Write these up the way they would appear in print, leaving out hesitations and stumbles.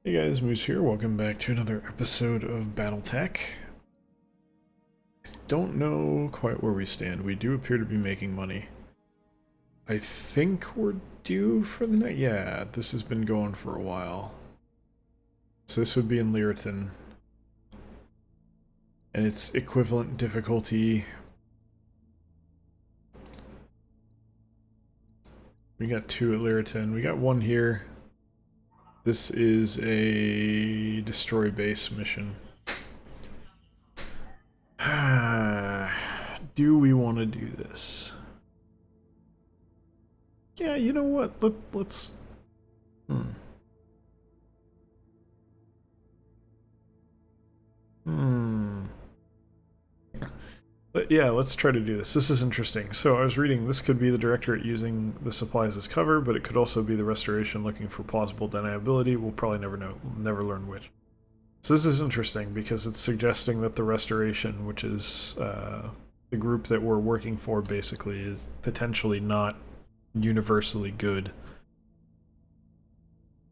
Hey guys, Moose here. Welcome back to another episode of Battletech. Don't know quite where we stand. We do appear to be making money. I think we're due for the night. Yeah, this has been going for a while. So this would be in Lyriton. And it's equivalent difficulty. We got 2 at Lyriton. We got 1 here. This is a destroy base mission. Do we want to do this? Yeah, you know what? Let's... But yeah, let's try to do this. This is interesting. So I was reading, this could be the Directorate using the supplies as cover, but it could also be the Restoration looking for plausible deniability. We'll probably never know, never learn which. So this is interesting because it's suggesting that the Restoration, which is the group that we're working for basically, is potentially not universally good.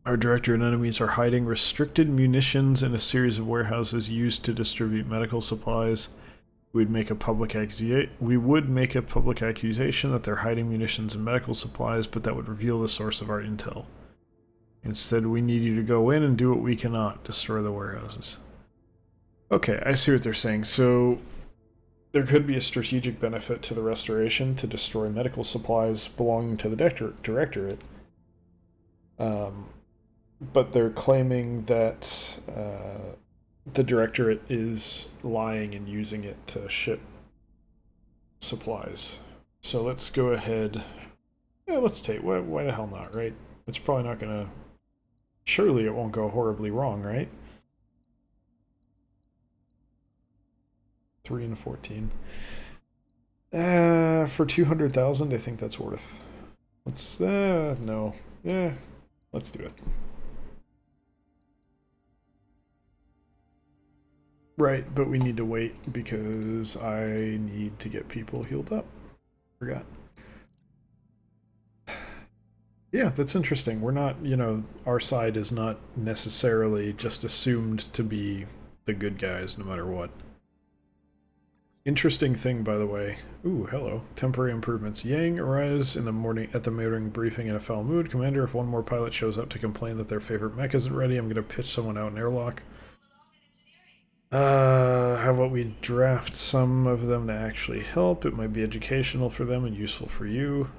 Our Director and enemies are hiding restricted munitions in a series of warehouses used to distribute medical supplies. We would make a public accusation that they're hiding munitions and medical supplies, but that would reveal the source of our intel. Instead, we need you to go in and do what we cannot, destroy the warehouses. Okay, I see what they're saying. So there could be a strategic benefit to the Restoration to destroy medical supplies belonging to the Directorate. But they're claiming that the Directorate is lying and using it to ship supplies. So let's go ahead. Yeah, let's take. Why the hell not, right? It's probably not gonna. Surely it won't go horribly wrong, right? 3 and 14. For 200,000, I think that's worth. Let's. No. Yeah, let's do it. Right, but we need to wait because I need to get people healed up. Forgot. Yeah, that's interesting. We're not, our side is not necessarily just assumed to be the good guys no matter what. Interesting thing, by the way. Ooh, hello. Temporary improvements. Yang arrives in the morning at the morning briefing in a foul mood. Commander, if one more pilot shows up to complain that their favorite mech isn't ready, I'm going to pitch someone out in airlock. How about we draft some of them to actually help? It might be educational for them and useful for you.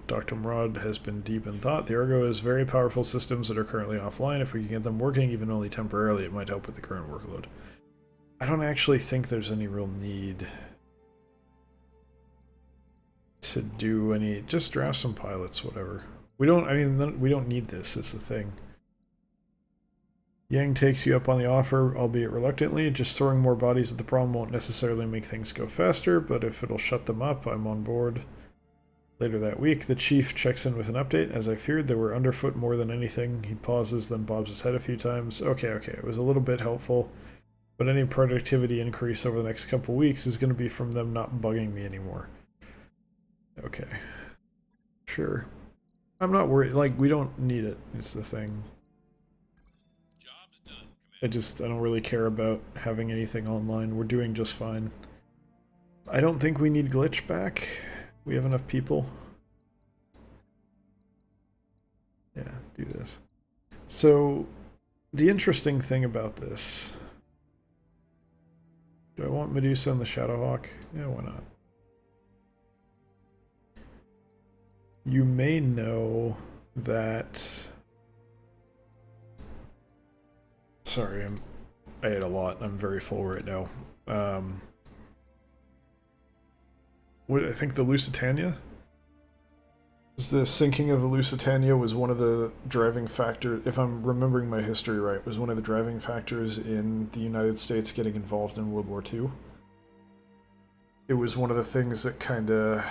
Dr. Murad has been deep in thought. The Ergo has very powerful systems that are currently offline. If we can get them working, even only temporarily, it might help with the current workload. I don't actually think there's any real need to do any... Just draft some pilots, whatever. We don't need this, is the thing. Yang takes you up on the offer, albeit reluctantly. Just throwing more bodies at the problem won't necessarily make things go faster, but if it'll shut them up, I'm on board. Later that week, the chief checks in with an update. As I feared, they were underfoot more than anything. He pauses, then bobs his head a few times. Okay, it was a little bit helpful, but any productivity increase over the next couple weeks is going to be from them not bugging me anymore. Okay. Sure. I'm not worried. Like, we don't need it, is the thing. I don't really care about having anything online. We're doing just fine. I don't think we need glitch back. We have enough people. Yeah, do this. So, the interesting thing about this... Do I want Medusa and the Shadowhawk? Yeah, why not? You may know that... Sorry, I ate a lot. I'm very full right now. I think the Lusitania? The sinking of the Lusitania was one of the driving factors, if I'm remembering my history right, was one of the driving factors in the United States getting involved in World War II. It was one of the things that kind of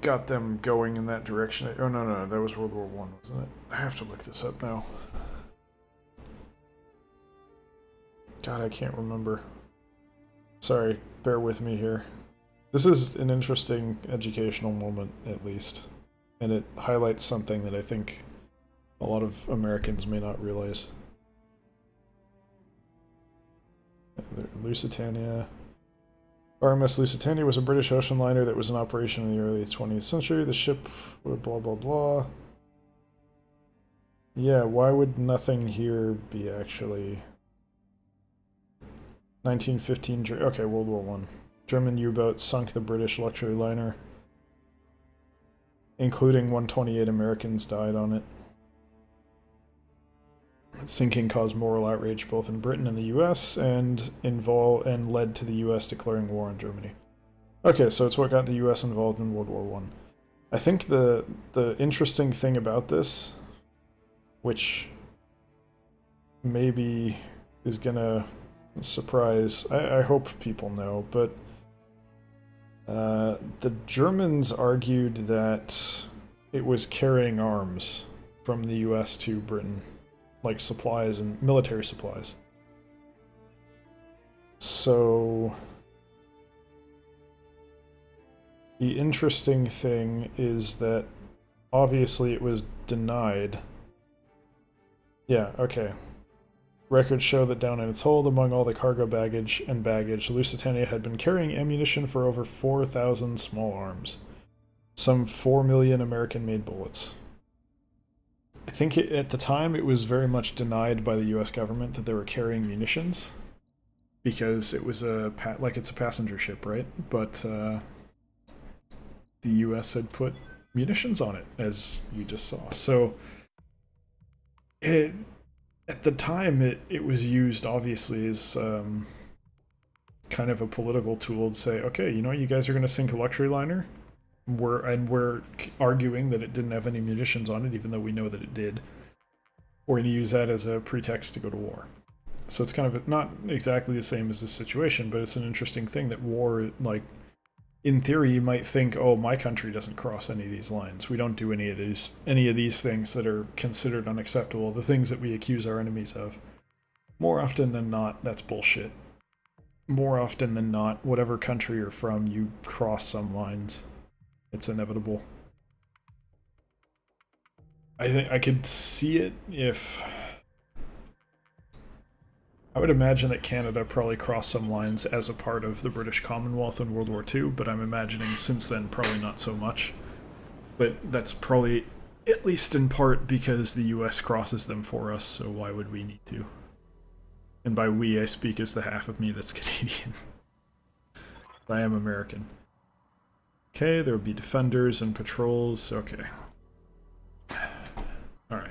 got them going in that direction. Oh, no, that was World War I, wasn't it? I have to look this up now. God, I can't remember. Sorry, bear with me here. This is an interesting educational moment, at least. And it highlights something that I think a lot of Americans may not realize. Lusitania. RMS Lusitania was a British ocean liner that was in operation in the early 20th century. The ship, blah blah blah. Yeah, why would nothing here be actually... 1915, okay, World War I. German U-boat sunk the British luxury liner. Including 128 Americans died on it. Sinking caused moral outrage both in Britain and the US, and led to the US declaring war on Germany. Okay, so it's what got the US involved in World War I. I think the interesting thing about this, which maybe is gonna surprise, I hope people know, but the Germans argued that it was carrying arms from the US to Britain. Like supplies and military supplies. So the interesting thing is that obviously it was denied. Yeah, okay. Records show that down in its hold, among all the cargo baggage, Lusitania had been carrying ammunition for over 4,000 small arms. Some 4 million American-made bullets. I think at the time it was very much denied by the U.S. government that they were carrying munitions, because it was it's a passenger ship, right? But the U.S. had put munitions on it, as you just saw. So at the time it was used obviously as kind of a political tool to say, okay, you know, you guys are going to sink a luxury liner. We're arguing that it didn't have any munitions on it, even though we know that it did. We're going to use that as a pretext to go to war. So it's kind of not exactly the same as this situation, but it's an interesting thing that war, like, in theory, you might think, oh, my country doesn't cross any of these lines. We don't do any of these things that are considered unacceptable, the things that we accuse our enemies of. More often than not, that's bullshit. More often than not, whatever country you're from, you cross some lines. It's inevitable. I think I could see it if... I would imagine that Canada probably crossed some lines as a part of the British Commonwealth in World War II, but I'm imagining since then probably not so much. But that's probably, at least in part, because the US crosses them for us, so why would we need to? And by we, I speak as the half of me that's Canadian. I am American. Okay, there would be defenders and patrols. Okay. Alright.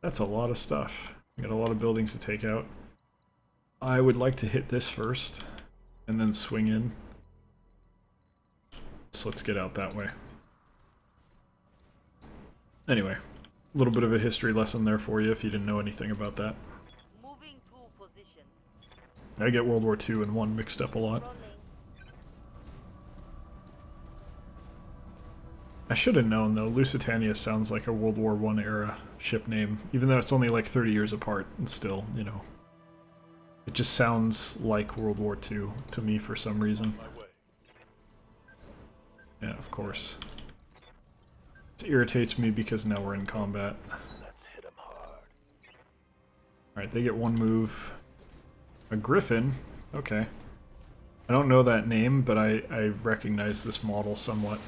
That's a lot of stuff. We got a lot of buildings to take out. I would like to hit this first, and then swing in. So let's get out that way. Anyway, a little bit of a history lesson there for you if you didn't know anything about that. Moving to position. I get World War II and I mixed up a lot. I should have known, though. Lusitania sounds like a World War I era ship name, even though it's only like 30 years apart, and still, you know. It just sounds like World War II to me for some reason. Yeah, of course. It irritates me because now we're in combat. Alright, they get one move. A Griffin? Okay. I don't know that name, but I recognize this model somewhat.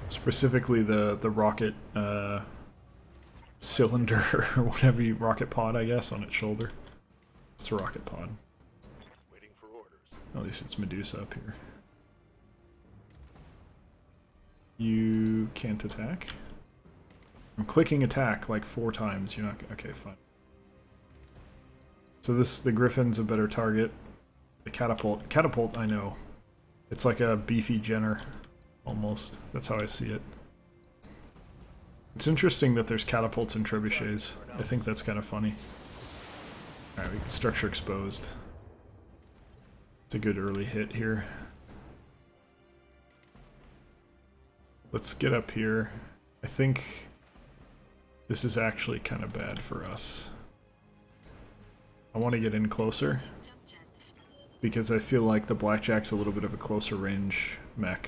Specifically the rocket cylinder, or whatever you, rocket pod, I guess, on its shoulder. It's a rocket pod. Waiting for orders. At least it's Medusa up here. You can't attack? I'm clicking attack like 4 times. You're not... Okay, fine. So the Griffin's a better target. The catapult. Catapult, I know. It's like a beefy Jenner. Almost. That's how I see it. It's interesting that there's catapults and trebuchets. I think that's kind of funny. Alright, we get structure exposed. It's a good early hit here. Let's get up here. I think this is actually kind of bad for us. I want to get in closer, because I feel like the Blackjack's a little bit of a closer range mech.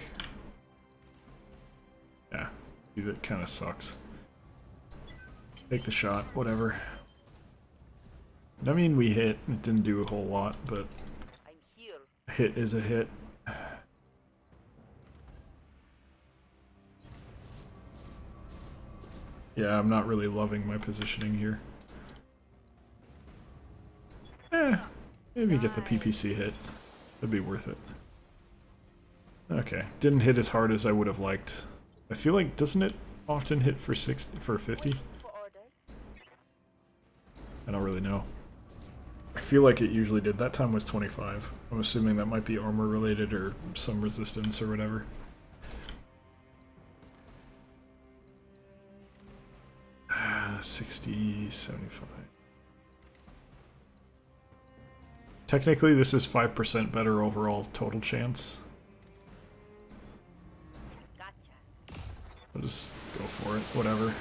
Yeah, that kind of sucks. Take the shot, whatever. I mean, we hit. It didn't do a whole lot, but I'm here. a hit is a hit. Yeah, I'm not really loving my positioning here. Maybe get the PPC hit. That'd be worth it. Okay, didn't hit as hard as I would have liked. I feel like, doesn't it often hit for 50? For orders. I don't really know. I feel like it usually did. That time was 25. I'm assuming that might be armor related or some resistance or whatever. Ah, 60, 75. Technically, this is 5% better overall total chance. Gotcha. I'll just go for it, whatever.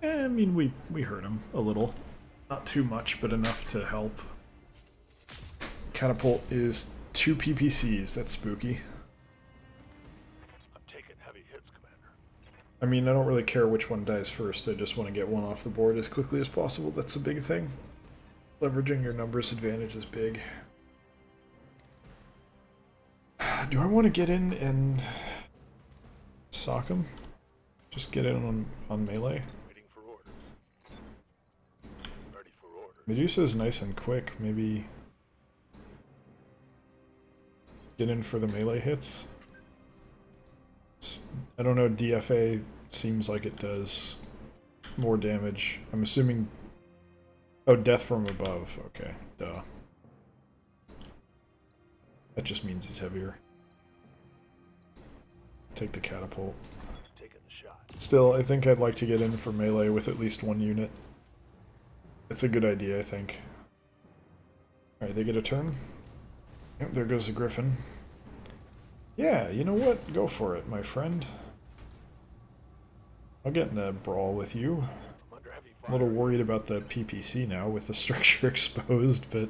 I mean, we hurt him a little. Not too much, but enough to help. Catapult is 2 PPCs, that's spooky. I'm taking heavy hits, Commander. I mean, I don't really care which one dies first, I just want to get one off the board as quickly as possible, that's the big thing. Leveraging your numbers advantage is big. Do I want to get in and sock him? Just get in on melee? Waiting for orders. Ready for orders. Medusa's nice and quick, maybe get in for the melee hits? I don't know, DFA seems like it does more damage. I'm assuming... Oh, death from above. Okay, duh. That just means he's heavier. Take the catapult. Taking the shot. Still, I think I'd like to get in for melee with at least one unit. It's a good idea, I think. Alright, they get a turn. Yep, there goes the Griffin. Yeah, you know what? Go for it, my friend. I'll get in a brawl with you. I'm under heavy I'm fire. a little worried about the PPC now with the structure exposed, but...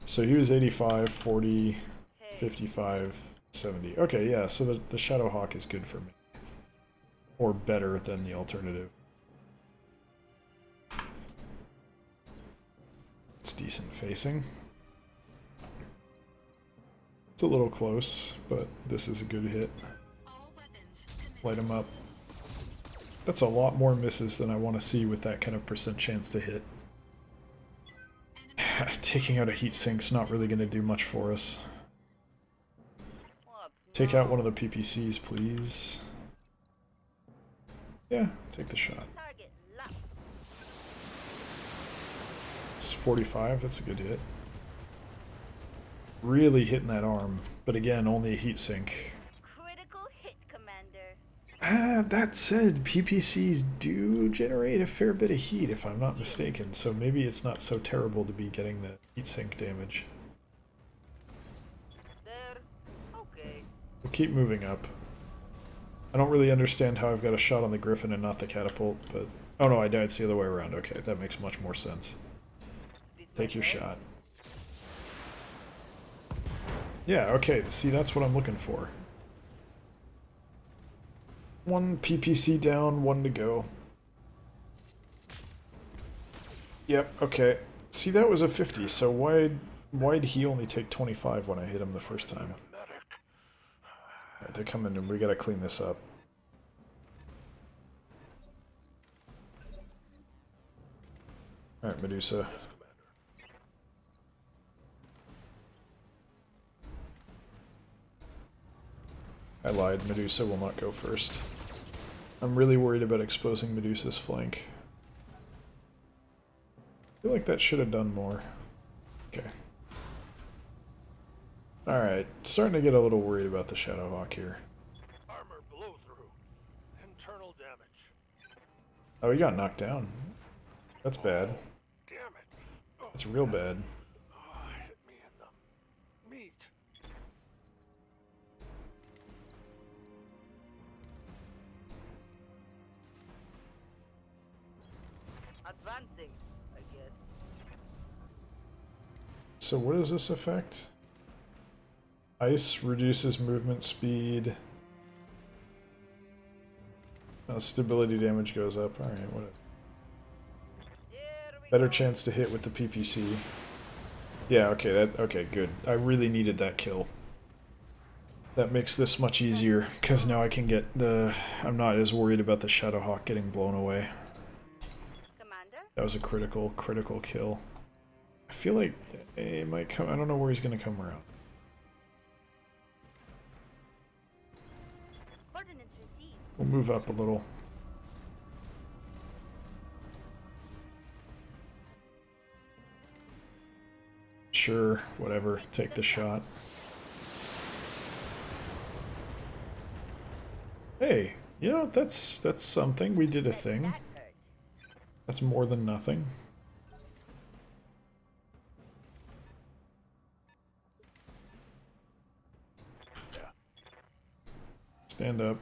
So he was 85, 40, 55, 70. Okay, yeah, so the Shadow Hawk is good for me. Or better than the alternative. It's decent facing. It's a little close, but this is a good hit. Light him up. That's a lot more misses than I want to see with that kind of percent chance to hit. Taking out a heat sink's not really going to do much for us. Take out one of the PPCs, please. Yeah, take the shot. Target locked. It's 45, that's a good hit. Really hitting that arm, but again, only a heat sink. Critical hit, Commander. That said, PPCs do generate a fair bit of heat, if I'm not mistaken, so maybe it's not so terrible to be getting the heatsink damage. There. Okay. We'll keep moving up. I don't really understand how I've got a shot on the Griffin and not the catapult, but... Oh no, I died, it's the other way around. Okay, that makes much more sense. Take your shot. Yeah, okay, see, that's what I'm looking for. One PPC down, one to go. Yep, okay. See, that was a 50, so why'd he only take 25 when I hit him the first time? Medic. Alright, they're coming and we gotta clean this up. Alright, Medusa. I lied, Medusa will not go first. I'm really worried about exposing Medusa's flank. I feel like that should have done more. Okay. Alright, starting to get a little worried about the Shadowhawk here. Armor blow through. Internal damage. Oh, he got knocked down. That's bad. Damn it. Oh, That's real bad. oh, hit me in the meat. Advancing, I guess. So what does this affect? Ice reduces movement speed. Stability damage goes up. Alright, whatever. There we Better go. chance to hit with the PPC. Yeah, okay, good. I really needed that kill. That makes this much easier, because now I can get the... I'm not as worried about the Shadowhawk getting blown away. Commander? That was a critical kill. I feel like it might come... I don't know where he's going to come around. Coordinates received. We'll move up a little. Sure, whatever. Take the shot. Hey, you know, that's something. We did a thing. That hurt. That's more than nothing. Yeah. Stand up.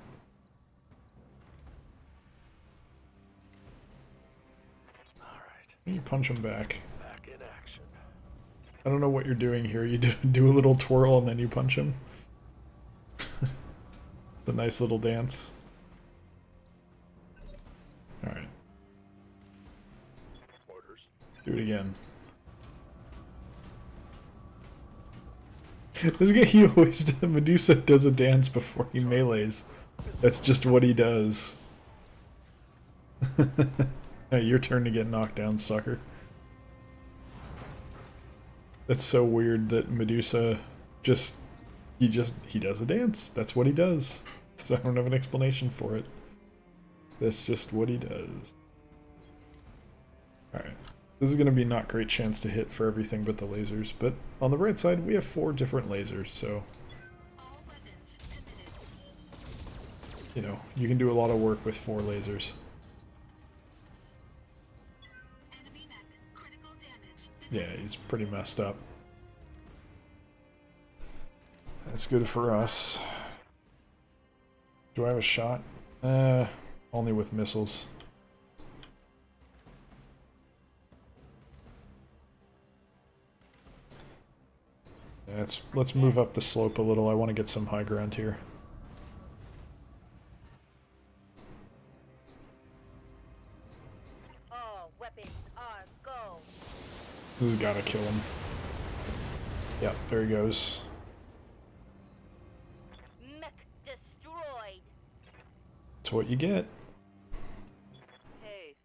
All right. You punch him back. Back in action. I don't know what you're doing here. You do a little twirl and then you punch him. The nice little dance. Alright. Orders. Do it again. This guy, he always... Medusa does a dance before he melees. That's just what he does. Hey, your turn to get knocked down, sucker. That's so weird that Medusa just... He does a dance. That's what he does. So I don't have an explanation for it. That's just what he does. Alright. This is going to be not great chance to hit for everything but the lasers, but on the right side we have 4 different lasers, so... You know, you can do a lot of work with 4 lasers. Yeah, he's pretty messed up. That's good for us. Do I have a shot? Only with missiles. Yeah, let's move up the slope a little. I want to get some high ground here. All weapons are go. This has got to kill him. Yep, there he goes. Mech destroyed. That's what you get. Hey.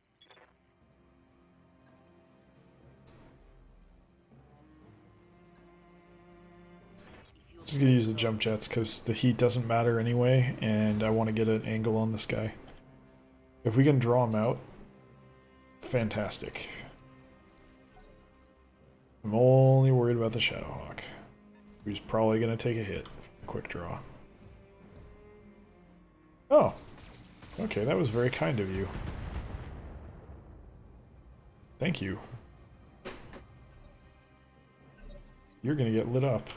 Just gonna use the jump jets because the heat doesn't matter anyway, and I want to get an angle on this guy. If we can draw him out, fantastic. I'm only worried about the Shadowhawk, who's probably gonna take a hit. Quick draw. Oh, okay, that was very kind of you. Thank you. You're gonna get lit up.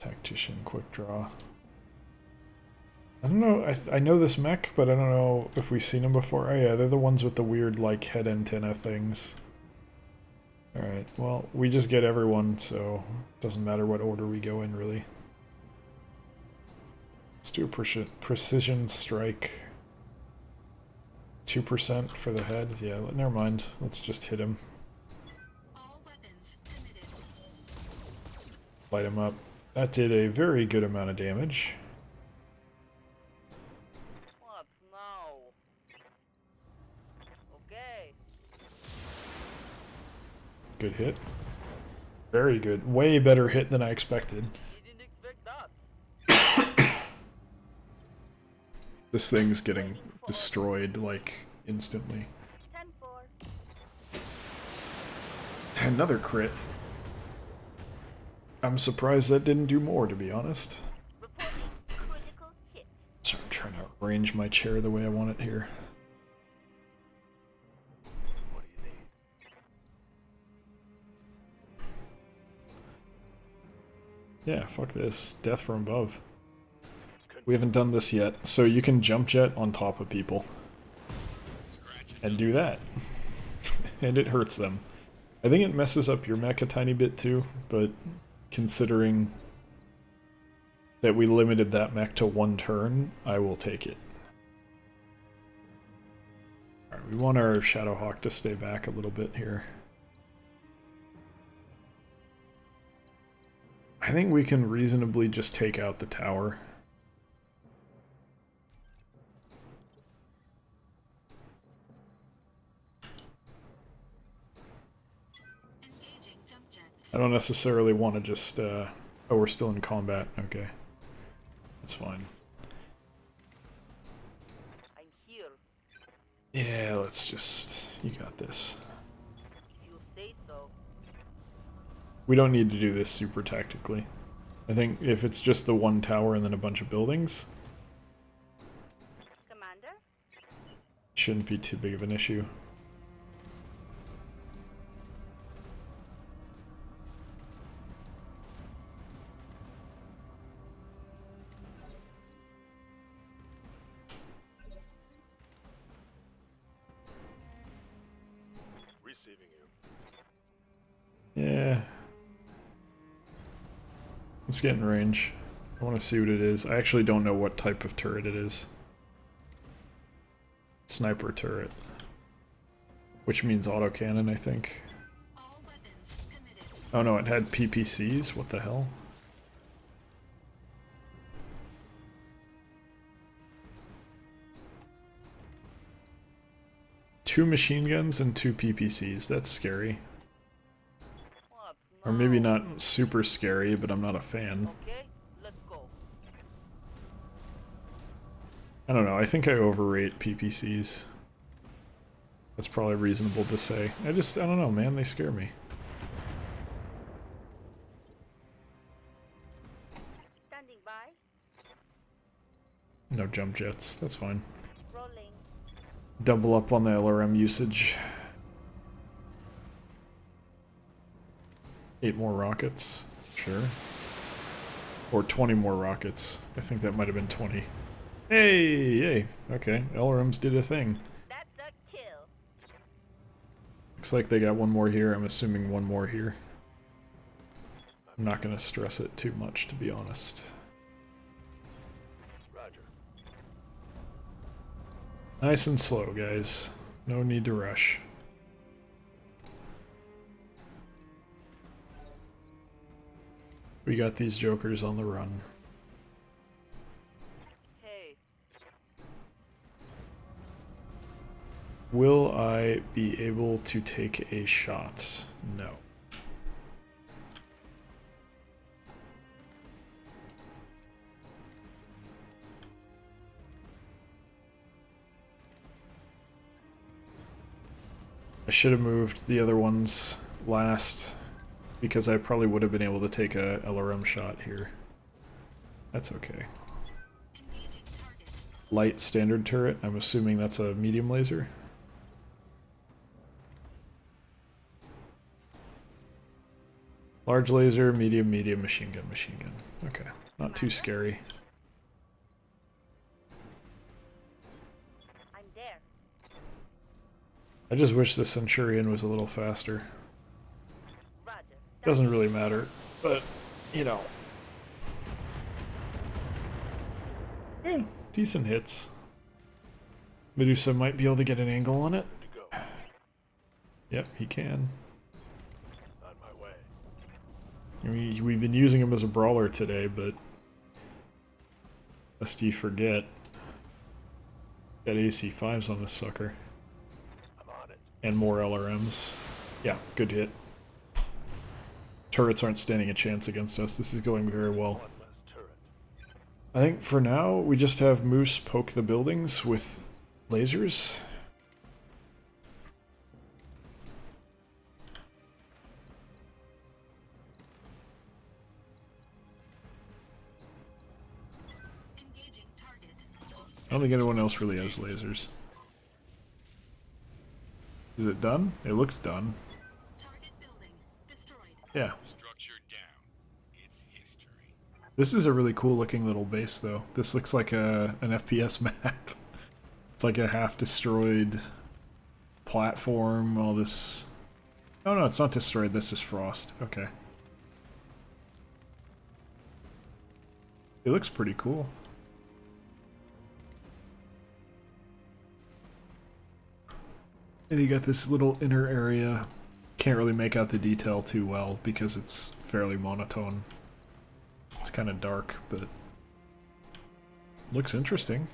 Tactician, quick draw. I don't know, I know this mech, but I don't know if we've seen them before. Oh yeah, they're the ones with the weird, like, head antenna things. Alright, well, we just get everyone, so it doesn't matter what order we go in, really. Let's do a precision strike. 2% for the head. Yeah, never mind. Let's just hit him. Light him up. That did a very good amount of damage. What now? Okay. Good hit. Very good. Way better hit than I expected. You didn't expect that. This thing's getting destroyed, like, instantly. 10-4. Another crit. I'm surprised that didn't do more, to be honest. Reporting critical hit. So I'm trying to arrange my chair the way I want it here. What do you need? Yeah, fuck this. Death from above. We haven't done this yet, so you can jump jet on top of people. And do that. And it hurts them. I think it messes up your mech a tiny bit too, but considering that we limited that mech to 1 turn, I will take it. Alright, we want our Shadowhawk to stay back a little bit here. I think we can reasonably just take out the tower. I don't necessarily want to just, oh, we're still in combat. Okay. That's fine. I'm here. Yeah, let's just... You got this. You say so. We don't need to do this super tactically. I think if it's just the 1 tower and then a bunch of buildings, Commander? shouldn't be too big of an issue. Receiving you. Yeah. Let's get in range. I want to see what it is. I actually don't know what type of turret it is. Sniper turret. Which means autocannon, I think. Oh no, it had PPCs? What the hell? Two machine guns and 2 PPCs. That's scary. What? Or maybe not super scary, but I'm not a fan. Okay, let's go. I don't know, I think I overrate PPCs. That's probably reasonable to say. I don't know, man, they scare me. Standing by. No jump jets, that's fine. Rolling. Double up on the LRM usage. 8 more rockets, sure. Or 20 more rockets. I think that might have been 20. Hey, hey, okay, LRMs did a thing. That's a kill. Looks like they got 1 more here, I'm assuming 1 more here. I'm not gonna stress it too much, to be honest. Roger. Nice and slow, guys. No need to rush. We got these jokers on the run. Hey, Will I be able to take a shot? No. I should have moved the other ones last, because I probably would have been able to take a LRM shot here. That's okay. Light standard turret, I'm assuming that's a medium laser. Large laser, medium, medium, machine gun, machine gun. Okay, not too scary. I'm there. I just wish the Centurion was a little faster. Roger. Doesn't really matter, but, you know. Yeah, decent hits. Medusa might be able to get an angle on it. To go. Yep, he can. On my way. I mean, we've been using him as a brawler today, but lest you forget, got AC5s on this sucker. I'm on it. And more LRMs. Yeah, good hit. Turrets aren't standing a chance against us. This is going very well. 1 less turret. I think for now, we just have Moose poke the buildings with lasers. I don't think anyone else really has lasers. Is it done? It looks done. Yeah. Structure down. It's history. This is a really cool looking little base though. This looks like an FPS map. It's like a half destroyed platform, all this... Oh no, it's not destroyed, this is frost. Okay. It looks pretty cool. And you got this little inner area. Can't really make out the detail too well because it's fairly monotone. It's kind of dark, but looks interesting.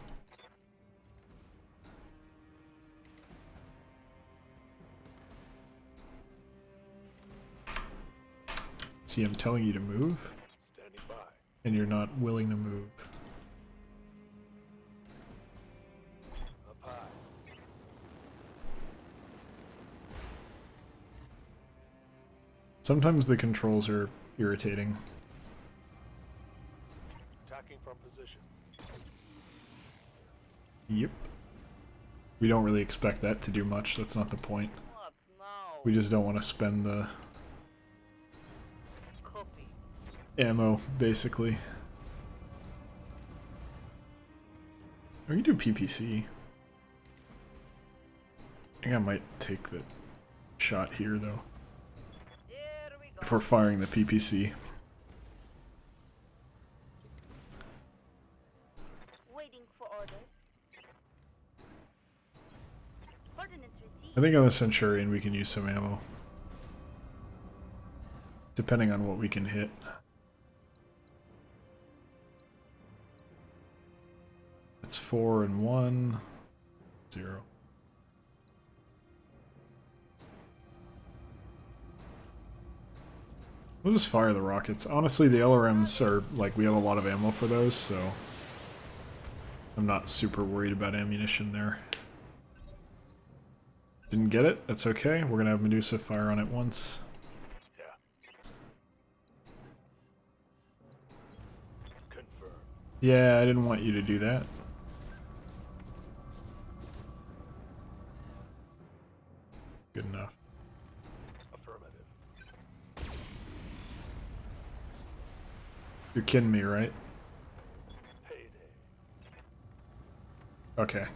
See, I'm telling you to move, Standing by. and you're not willing to move. Up high. Sometimes the controls are irritating. Attacking from position. Yep. We don't really expect that to do much, that's not the point. What? No. We just don't want to spend the Copy. ammo, basically. Or you do PPC. I think I might take the shot here, though. Here we go. If we're firing the PPC. Waiting for orders. Coordinates received. I think on the Centurion we can use some ammo. Depending on what we can hit. It's 4 and 1. 0. We'll just fire the rockets. Honestly, the LRMs are, like, we have a lot of ammo for those, so I'm not super worried about ammunition there. Didn't get it? That's okay. We're gonna have Medusa fire on it once. Yeah. Confirm. Yeah, I didn't want you to do that. Good enough. Affirmative. You're kidding me, right? Payday. Okay.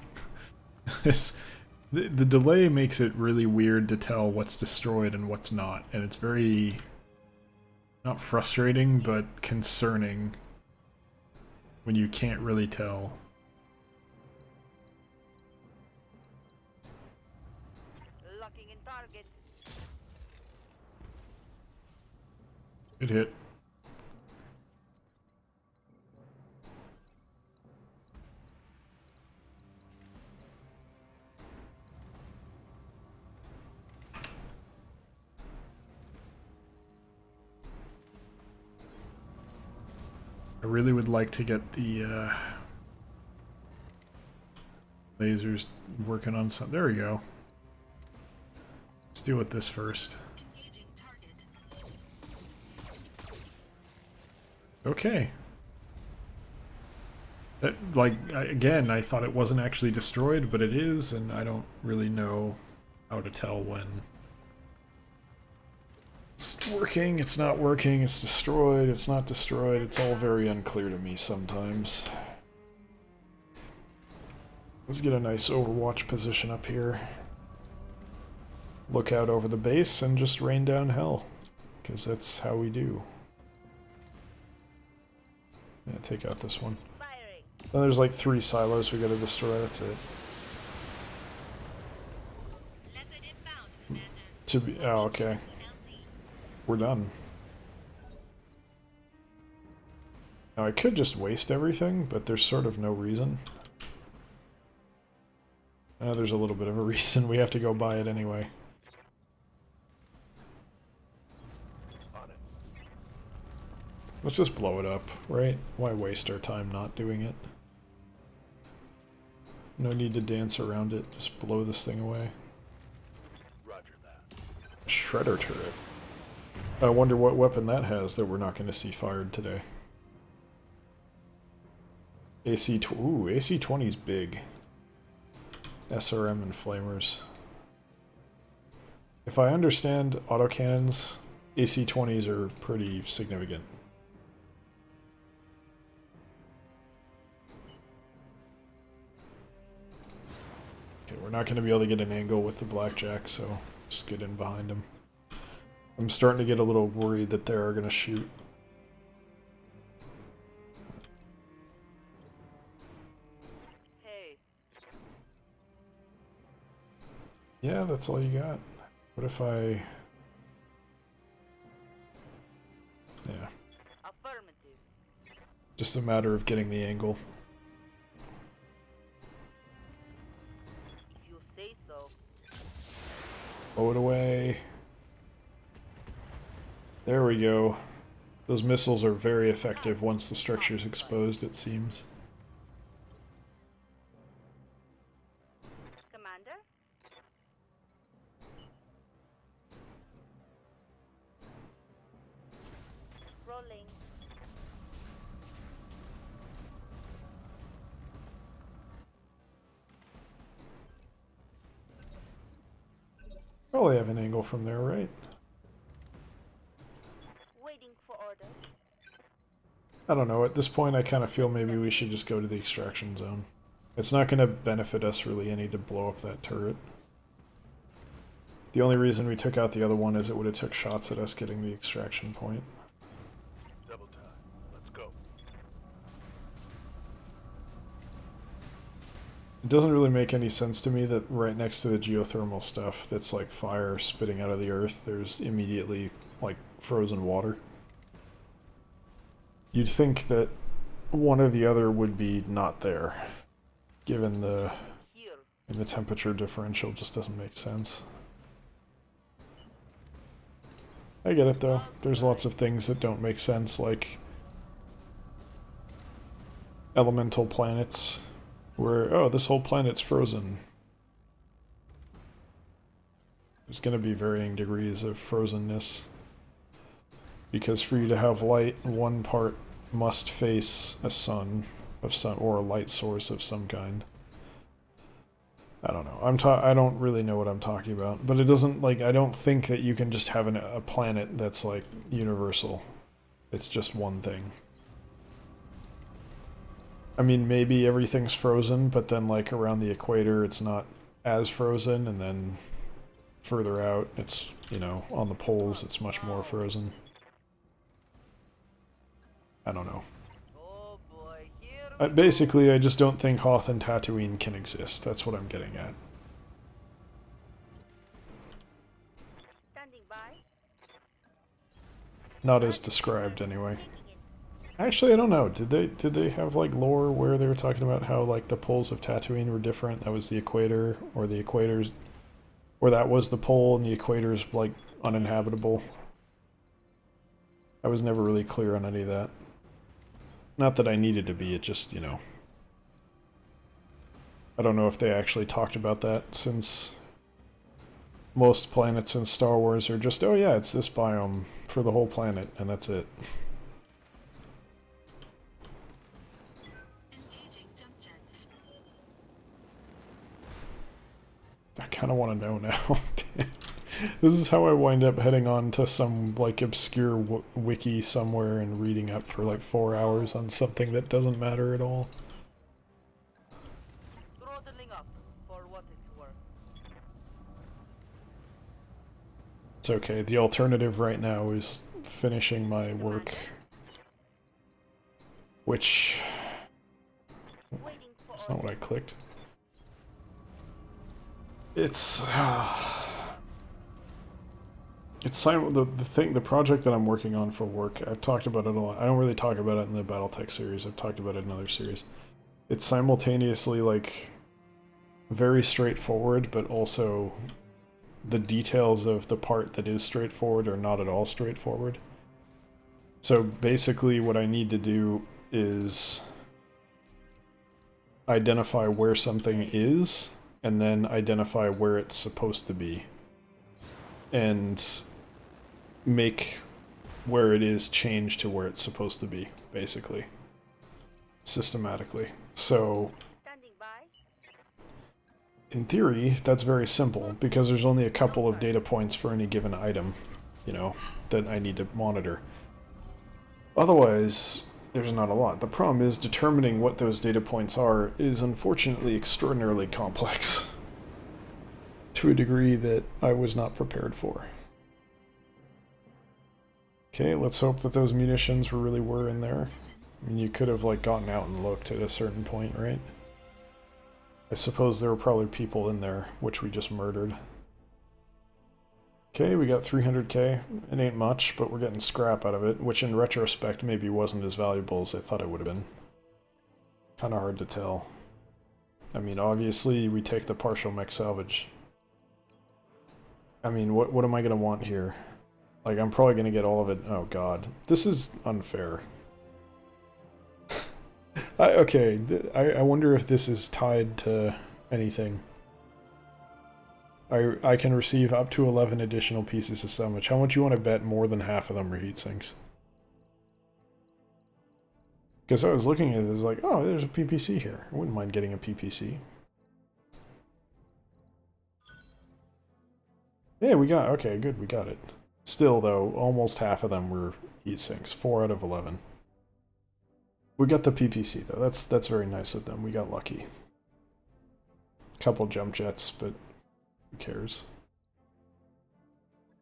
The delay makes it really weird to tell what's destroyed and what's not, and it's very, not frustrating, but concerning when you can't really tell. Locking in target. It hit. I really would like to get the lasers working on some. There we go. Let's deal with this first. Okay. That, like, again, I thought it wasn't actually destroyed, but it is, and I don't really know how to tell when it's working, it's not working, it's destroyed, it's not destroyed. It's all very unclear to me sometimes. Let's get a nice overwatch position up here. Look out over the base and just rain down hell, because that's how we do. Yeah, take out this one. Firing. Then there's like 3 silos we gotta destroy, that's it. Leopard inbound, Commander. To be, oh, okay. We're done. Now I could just waste everything, but there's sort of no reason. There's a little bit of a reason. We have to go buy it anyway. On it. Let's just blow it up, right? Why waste our time not doing it? No need to dance around it. Just blow this thing away. Roger that. Shredder turret. I wonder what weapon that has that we're not going to see fired today. Ooh, AC-20's big. SRM and flamers. If I understand autocannons, AC-20s are pretty significant. Okay, we're not going to be able to get an angle with the blackjack, so just get in behind him. I'm starting to get a little worried that they are going to shoot. Yeah, that's all you got. What if I... Yeah. Affirmative. Just a matter of getting the angle. If you say so. Blow it away. There we go. Those missiles are very effective once the structure is exposed, it seems. Commander? Rolling. Probably have an angle from there, right? Waiting for orders. I don't know, at this point I kind of feel maybe we should just go to the extraction zone. It's not going to benefit us really any to blow up that turret. The only reason we took out the other one is it would have took shots at us getting the extraction point. Double time. Let's go. It doesn't really make any sense to me that right next to the geothermal stuff that's like fire spitting out of the earth, there's immediately like frozen water. You'd think that one or the other would be not there, given the temperature differential just doesn't make sense. I get it though. There's lots of things that don't make sense, like elemental planets, where, oh, this whole planet's frozen. There's going to be varying degrees of frozenness. Because for you to have light, one part must face a sun of some, or a light source of some kind. I don't know. I don't really know what I'm talking about, but it doesn't, like, I don't think that you can just have a planet that's like universal. It's just one thing. I mean, maybe everything's frozen, but then like around the equator it's not as frozen, and then further out it's, you know, on the poles it's much more frozen. I don't know. Oh boy, here Basically, I just don't think Hoth and Tatooine can exist. That's what I'm getting at. standing by. Not as described, anyway. Actually, I don't know. Did they have like lore where they were talking about how like the poles of Tatooine were different? That was the equator, or the equators, or that was the pole and the equator's like uninhabitable. I was never really clear on any of that. Not that I needed to be, it just, you know. I don't know if they actually talked about that, since most planets in Star Wars are just, oh yeah, it's this biome for the whole planet, and that's it. I kind of want to know now. This is how I wind up heading on to some like obscure wiki somewhere and reading up for like 4 hours on something that doesn't matter at all. Throttling up for what it's worth. It's okay. The alternative right now is finishing my work, which Waiting for that's not orders. what I clicked. It's the project that I'm working on for work. I've talked about it a lot. I don't really talk about it in the Battletech series. I've talked about it in other series. It's simultaneously like very straightforward, but also the details of the part that is straightforward are not at all straightforward. So basically what I need to do is identify where something is, and then identify where it's supposed to be. And make where it is change to where it's supposed to be, basically. Systematically. So, Standing by. in theory, that's very simple, because there's only a couple of data points for any given item, you know, that I need to monitor. Otherwise, there's not a lot. The problem is determining what those data points are is unfortunately extraordinarily complex. To a degree that I was not prepared for. Okay, let's hope that those munitions really were in there. I mean, you could have like gotten out and looked at a certain point, right? I suppose there were probably people in there, which we just murdered. Okay, we got 300k. It ain't much, but we're getting scrap out of it, which in retrospect maybe wasn't as valuable as I thought it would have been. Kind of hard to tell. I mean, obviously we take the partial mech salvage. I mean, what am I gonna want here? Like, I'm probably gonna get all of it. Oh god. This is unfair. Okay, I wonder if this is tied to anything. I can receive up to 11 additional pieces of salvage. How much you want to bet more than half of them are heat sinks? Because I was looking at it, it was like, oh, there's a PPC here. I wouldn't mind getting a PPC. Yeah, we got, okay, good, we got it. Still, though, almost half of them were heat sinks. 4 out of 11. We got the PPC, though. That's very nice of them. We got lucky. Couple jump jets, but who cares?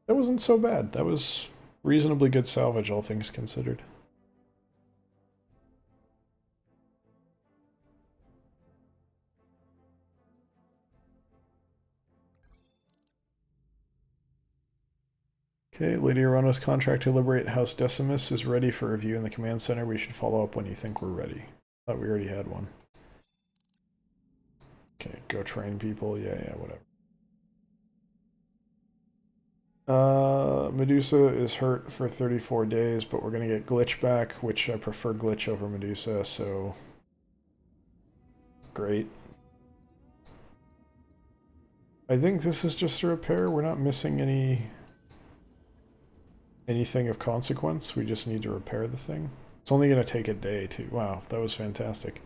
That wasn't so bad. That was reasonably good salvage, all things considered. Okay, Lady Arano's contract to liberate House Decimus is ready for review in the command center. We should follow up when you think we're ready. Thought we already had one. Okay, go train people. Yeah, whatever. Medusa is hurt for 34 days, but we're gonna get Glitch back, which I prefer Glitch over Medusa, so... Great. I think this is just a repair. We're not missing anything of consequence. We just need to repair the thing. It's only gonna take a day, too. Wow, that was fantastic.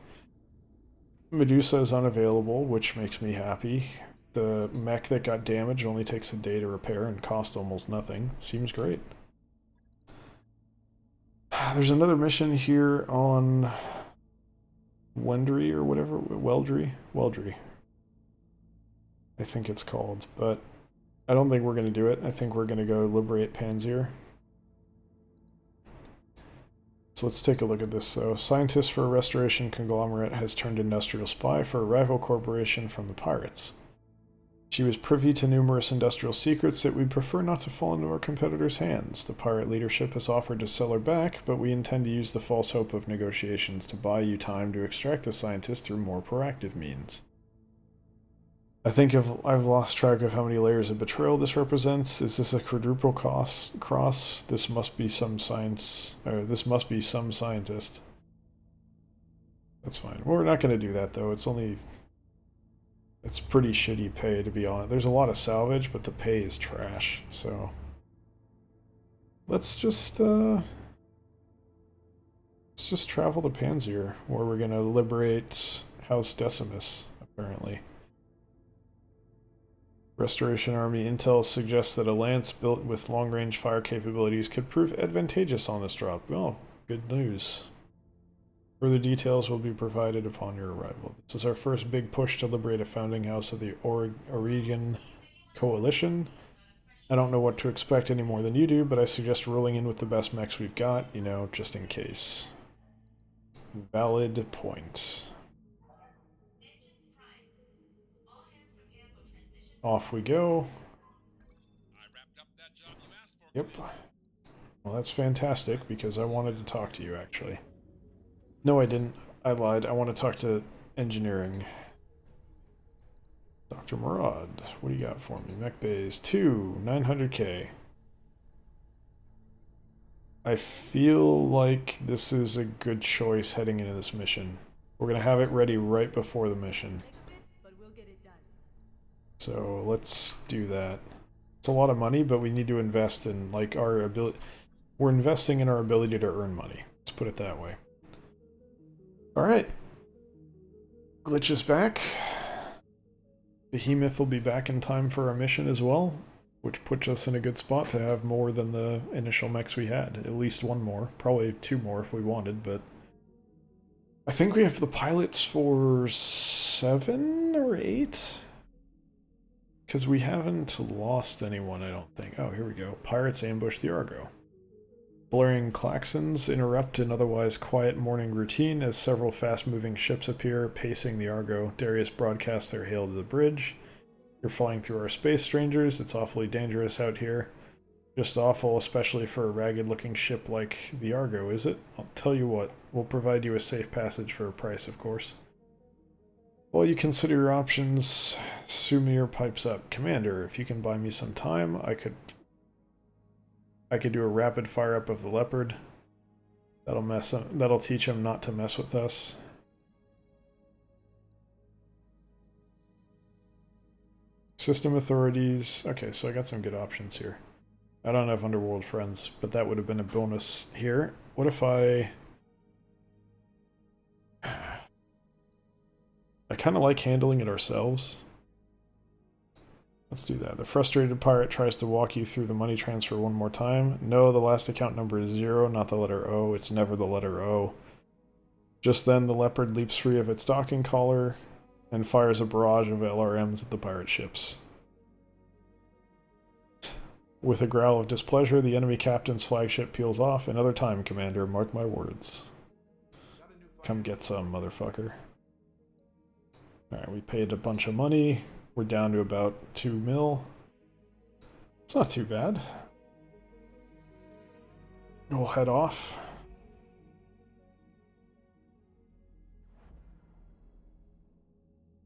Medusa is unavailable, which makes me happy. The mech that got damaged only takes a day to repair and costs almost nothing. Seems great. There's another mission here on Wendry or whatever. Weldry. I think it's called, but I don't think we're going to do it. I think we're going to go liberate Panzer. So let's take a look at this, though. Scientist for a restoration conglomerate has turned industrial spy for a rival corporation from the pirates. She was privy to numerous industrial secrets that we'd prefer not to fall into our competitors' hands. The pirate leadership has offered to sell her back, but we intend to use the false hope of negotiations to buy you time to extract the scientist through more proactive means. I think I've lost track of how many layers of betrayal this represents. Is this a quadruple cross? This must be some science, or this must be some scientist. That's fine. Well, we're not going to do that, though. It's pretty shitty pay, to be honest. There's a lot of salvage, but the pay is trash, so... Let's just travel to Panzer, where we're gonna liberate House Decimus, apparently. Restoration Army intel suggests that a lance built with long-range fire capabilities could prove advantageous on this drop. Well, good news. Further details will be provided upon your arrival. This is our first big push to liberate a founding house of the Oregon Coalition. I don't know what to expect any more than you do, but I suggest rolling in with the best mechs we've got, you know, just in case. Valid point. Off we go. Yep. Well, that's fantastic, because I wanted to talk to you, actually. No, I didn't. I lied. I want to talk to engineering. Dr. Murad, what do you got for me? Mech bays 2, 900k. I feel like this is a good choice heading into this mission. We're going to have it ready right before the mission. So let's do that. It's a lot of money, but we need to invest in, like, our ability. We're investing in our ability to earn money. Let's put it that way. Alright. Glitch is back. Behemoth will be back in time for our mission as well, which puts us in a good spot to have more than the initial mechs we had. At least one more. Probably 2 more if we wanted, but... I think we have the pilots for 7 or 8? Because we haven't lost anyone, I don't think. Oh, here we go. Pirates ambush the Argo. Blaring klaxons interrupt an otherwise quiet morning routine as several fast-moving ships appear, pacing the Argo. Darius broadcasts their hail to the bridge. You're flying through our space, strangers. It's awfully dangerous out here. Just awful, especially for a ragged-looking ship like the Argo, is it? I'll tell you what, we'll provide you a safe passage for a price, of course. While you consider your options, Sumir pipes up. Commander, if you can buy me some time, I could do a rapid fire-up of the Leopard. That'll teach him not to mess with us. System authorities. Okay, so I got some good options here. I don't have underworld friends, but that would have been a bonus here. What if I kind of like handling it ourselves. Let's do that. The frustrated pirate tries to walk you through the money transfer one more time. No, the last account number is 0, not the letter O. It's never the letter O. Just then, the Leopard leaps free of its docking collar and fires a barrage of LRMs at the pirate ships. With a growl of displeasure, the enemy captain's flagship peels off. Another time, Commander, mark my words. Come get some, motherfucker. Alright, we paid a bunch of money. We're down to about 2 mil. It's not too bad. We'll head off.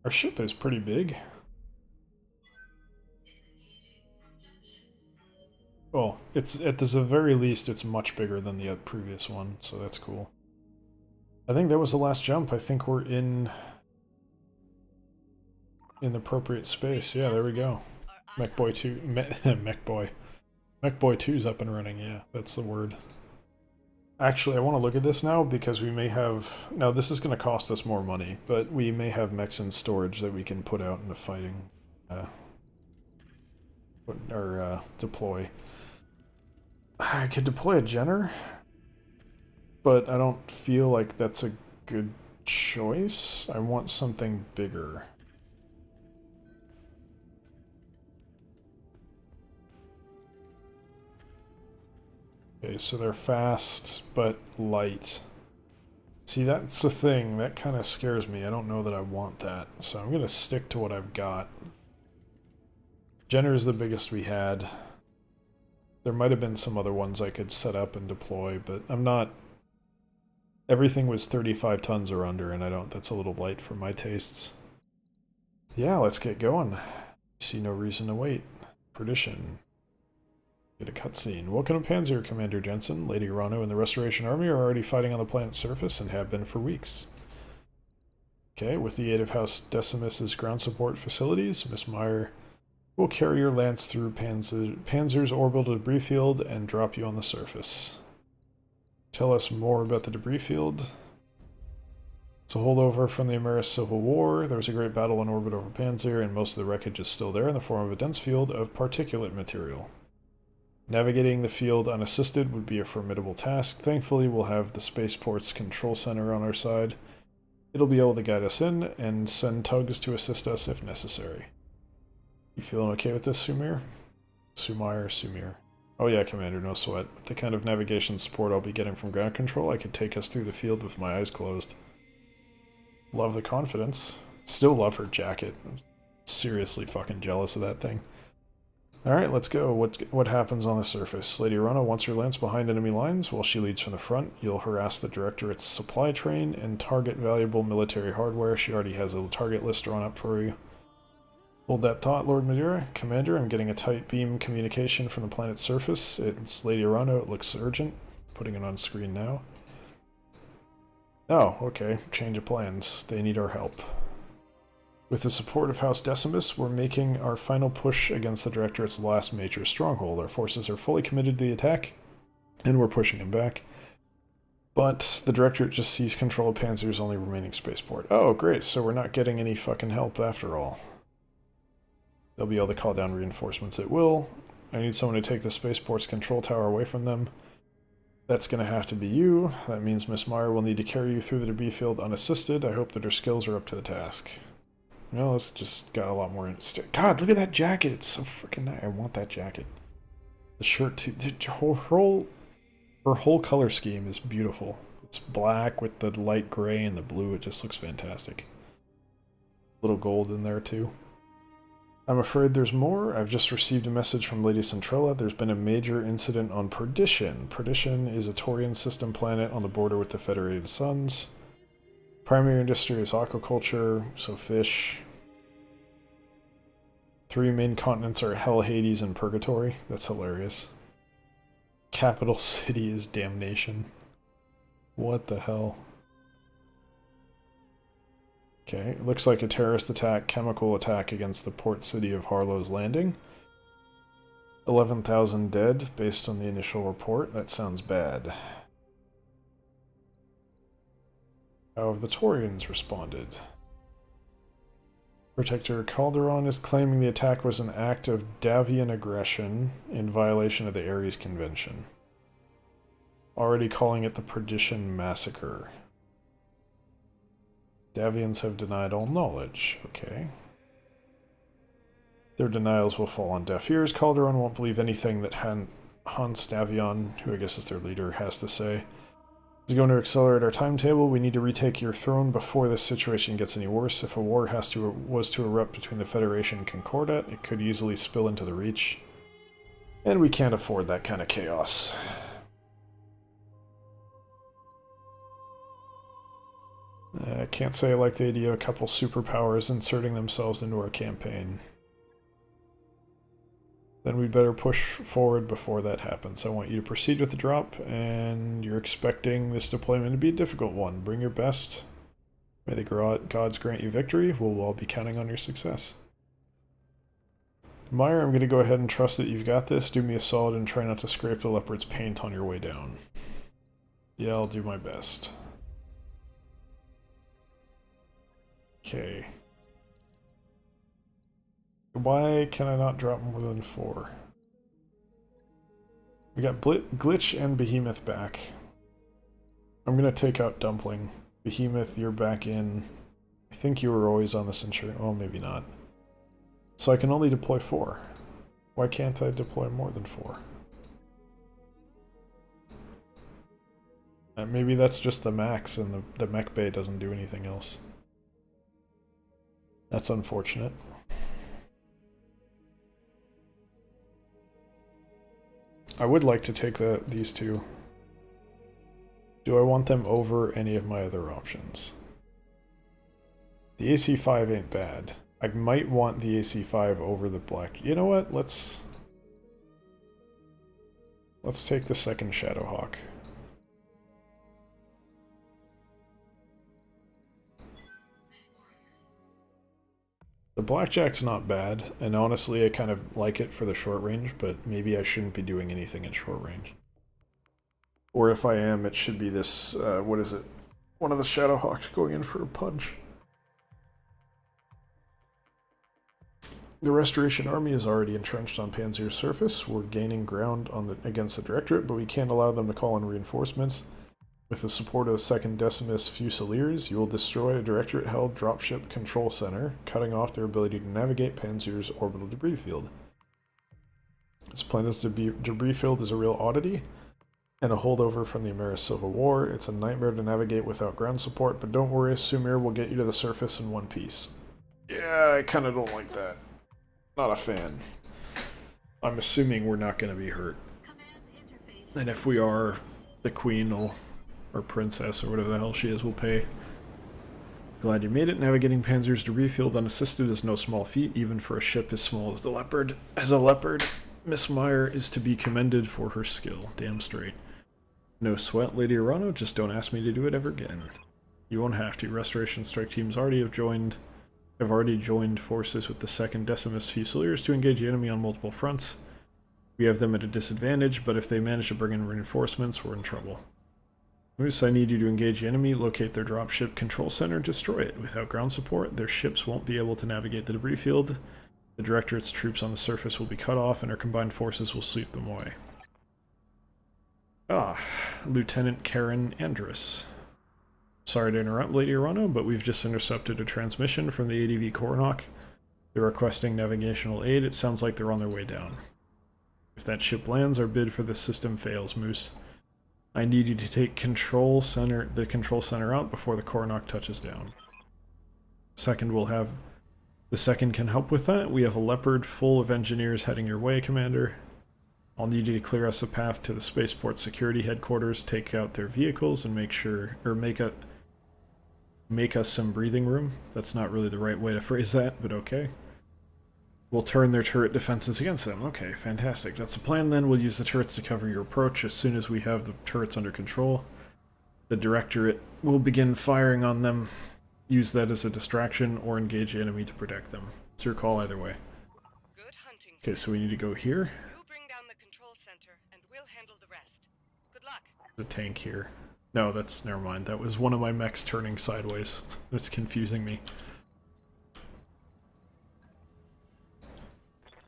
Our ship is pretty big. Well, it's at the very least, it's much bigger than the previous one, so that's cool. I think that was the last jump. I think we're in the appropriate space. Yeah, there we go. Mech Boy 2, Mech Boy 2's up and running. Yeah, that's the word. Actually, I want to look at this now because we may have... Now, this is going to cost us more money, but we may have mechs in storage that we can put out into fighting. Deploy. I could deploy a Jenner, but I don't feel like that's a good choice. I want something bigger. Okay, so they're fast, but light. See, that's the thing. That kind of scares me. I don't know that I want that. So I'm going to stick to what I've got. Jenner is the biggest we had. There might have been some other ones I could set up and deploy, but I'm not... Everything was 35 tons or under, and I don't... That's a little light for my tastes. Yeah, let's get going. See no reason to wait. Perdition. Get a cutscene. Welcome to Panzer, Commander Jensen. Lady Rano and the Restoration Army are already fighting on the planet's surface and have been for weeks. Okay, with the aid of House Decimus's ground support facilities, Miss Meyer will carry your lance through Panzer's orbital debris field and drop you on the surface. Tell us more about the debris field. It's a holdover from the American Civil War. There was a great battle in orbit over Panzer, and most of the wreckage is still there in the form of a dense field of particulate material. Navigating the field unassisted would be a formidable task. Thankfully, we'll have the Spaceport's control center on our side. It'll be able to guide us in and send tugs to assist us if necessary. You feeling okay with this, Sumir? Sumir. Oh yeah, Commander, no sweat. With the kind of navigation support I'll be getting from ground control, I could take us through the field with my eyes closed. Love the confidence. Still love her jacket. I'm seriously fucking jealous of that thing. Alright, let's go. What happens on the surface? Lady Rana wants her lance behind enemy lines while she leads from the front. You'll harass the Directorate's supply train and target valuable military hardware. She already has a target list drawn up for you. Hold that thought, Lord Madeira. Commander, I'm getting a tight beam communication from the planet's surface. It's Lady Rana. It looks urgent. Putting it on screen now. Oh, okay. Change of plans. They need our help. With the support of House Decimus, we're making our final push against the Directorate's last major stronghold. Our forces are fully committed to the attack, and we're pushing them back. But the Directorate just seized control of Panzer's only remaining spaceport. Oh, great, so we're not getting any fucking help after all. They'll be able to call down reinforcements at will. I need someone to take the spaceport's control tower away from them. That's going to have to be you. That means Miss Meyer will need to carry you through the debris field unassisted. I hope that her skills are up to the task. No, this just got a lot more interesting. God, look at that jacket. It's so freaking nice. I want that jacket. The shirt, too. Her whole color scheme is beautiful. It's black with the light gray and the blue. It just looks fantastic. Little gold in there, too. I'm afraid there's more. I've just received a message from Lady Centrella. There's been a major incident on Perdition. Perdition is a Taurian system planet on the border with the Federated Suns. Primary industry is aquaculture, so fish. 3 main continents are Hell, Hades, and Purgatory. That's hilarious. Capital city is Damnation. What the hell? Okay, it looks like a terrorist attack, chemical attack against the port city of Harlow's Landing. 11,000 dead, based on the initial report. That sounds bad. How have the Taurians responded? Protector Calderon is claiming the attack was an act of Davian aggression in violation of the Ares Convention. Already calling it the Perdition Massacre. Davians have denied all knowledge. Okay. Their denials will fall on deaf ears. Calderon won't believe anything that Hans Davion, who I guess is their leader, has to say. Is going to accelerate our timetable. We need to retake your throne before this situation gets any worse. If a war was to erupt between the Federation and Concordat, it could easily spill into the Reach. And we can't afford that kind of chaos. I can't say I like the idea of a couple superpowers inserting themselves into our campaign. Then we'd better push forward before that happens. I want you to proceed with the drop, and you're expecting this deployment to be a difficult one. Bring your best. May the gods grant you victory. We'll all be counting on your success. Meyer, I'm going to go ahead and trust that you've got this. Do me a solid and try not to scrape the leopard's paint on your way down. Yeah, I'll do my best. Okay. Why can I not drop more than 4? We got Glitch and Behemoth back. I'm gonna take out Dumpling. Behemoth, you're back in. I think you were always on the Centurion. Well, maybe not. So I can only deploy 4. Why can't I deploy more than 4? Maybe that's just the max and the mech bay doesn't do anything else. That's unfortunate. I would like to take these two. Do I want them over any of my other options? The AC-5 ain't bad. I might want the AC-5 over the black. You know what? Let's take the second Shadowhawk. The Blackjack's not bad, and honestly I kind of like it for the short range, but maybe I shouldn't be doing anything in short range. Or if I am, it should be this, what is it? One of the Shadowhawks going in for a punch. The Restoration Army is already entrenched on Panzer's surface. We're gaining ground against the Directorate, but we can't allow them to call in reinforcements. With the support of the 2nd Decimus Fusiliers, you will destroy a Directorate-held dropship control center, cutting off their ability to navigate Panzer's orbital debris field. This planet's debris field is a real oddity, and a holdover from the Ameris Civil War. It's a nightmare to navigate without ground support, but don't worry, Sumir will get you to the surface in one piece. Yeah, I kind of don't like that. Not a fan. I'm assuming we're not going to be hurt. And if we are, the Queen will... or Princess, or whatever the hell she is, will pay. Glad you made it. Navigating Panzer's debris field unassisted is no small feat, even for a ship as small as the Leopard. As a Leopard, Miss Meyer is to be commended for her skill. Damn straight. No sweat, Lady Arano, just don't ask me to do it ever again. You won't have to. Restoration strike teams have already joined forces with the 2nd Decimus Fusiliers to engage the enemy on multiple fronts. We have them at a disadvantage, but if they manage to bring in reinforcements, we're in trouble. Moose, I need you to engage the enemy, locate their dropship control center, and destroy it. Without ground support, their ships won't be able to navigate the debris field. The Directorate's troops on the surface will be cut off, and our combined forces will sweep them away. Ah, Lieutenant Karen Andrus. Sorry to interrupt, Lady Arano, but we've just intercepted a transmission from the ADV Coronach. They're requesting navigational aid. It sounds like they're on their way down. If that ship lands, our bid for this system fails, Moose. I need you to take the control center out before the Coronach touches down. Second, we'll have The second can help with that. We have a Leopard full of engineers heading your way, Commander. I'll need you to clear us a path to the spaceport security headquarters, take out their vehicles, and make us some breathing room. That's not really the right way to phrase that, but okay. We'll turn their turret defenses against them. Okay, fantastic. That's the plan then. We'll use the turrets to cover your approach. As soon as we have the turrets under control, the Directorate will begin firing on them. Use that as a distraction or engage the enemy to protect them. It's your call either way. Good hunting. Okay, so we need to go here. You bring down the control center and we'll handle the rest. Good luck. The tank here. No, that's... never mind. That was one of my mechs turning sideways. That's confusing me.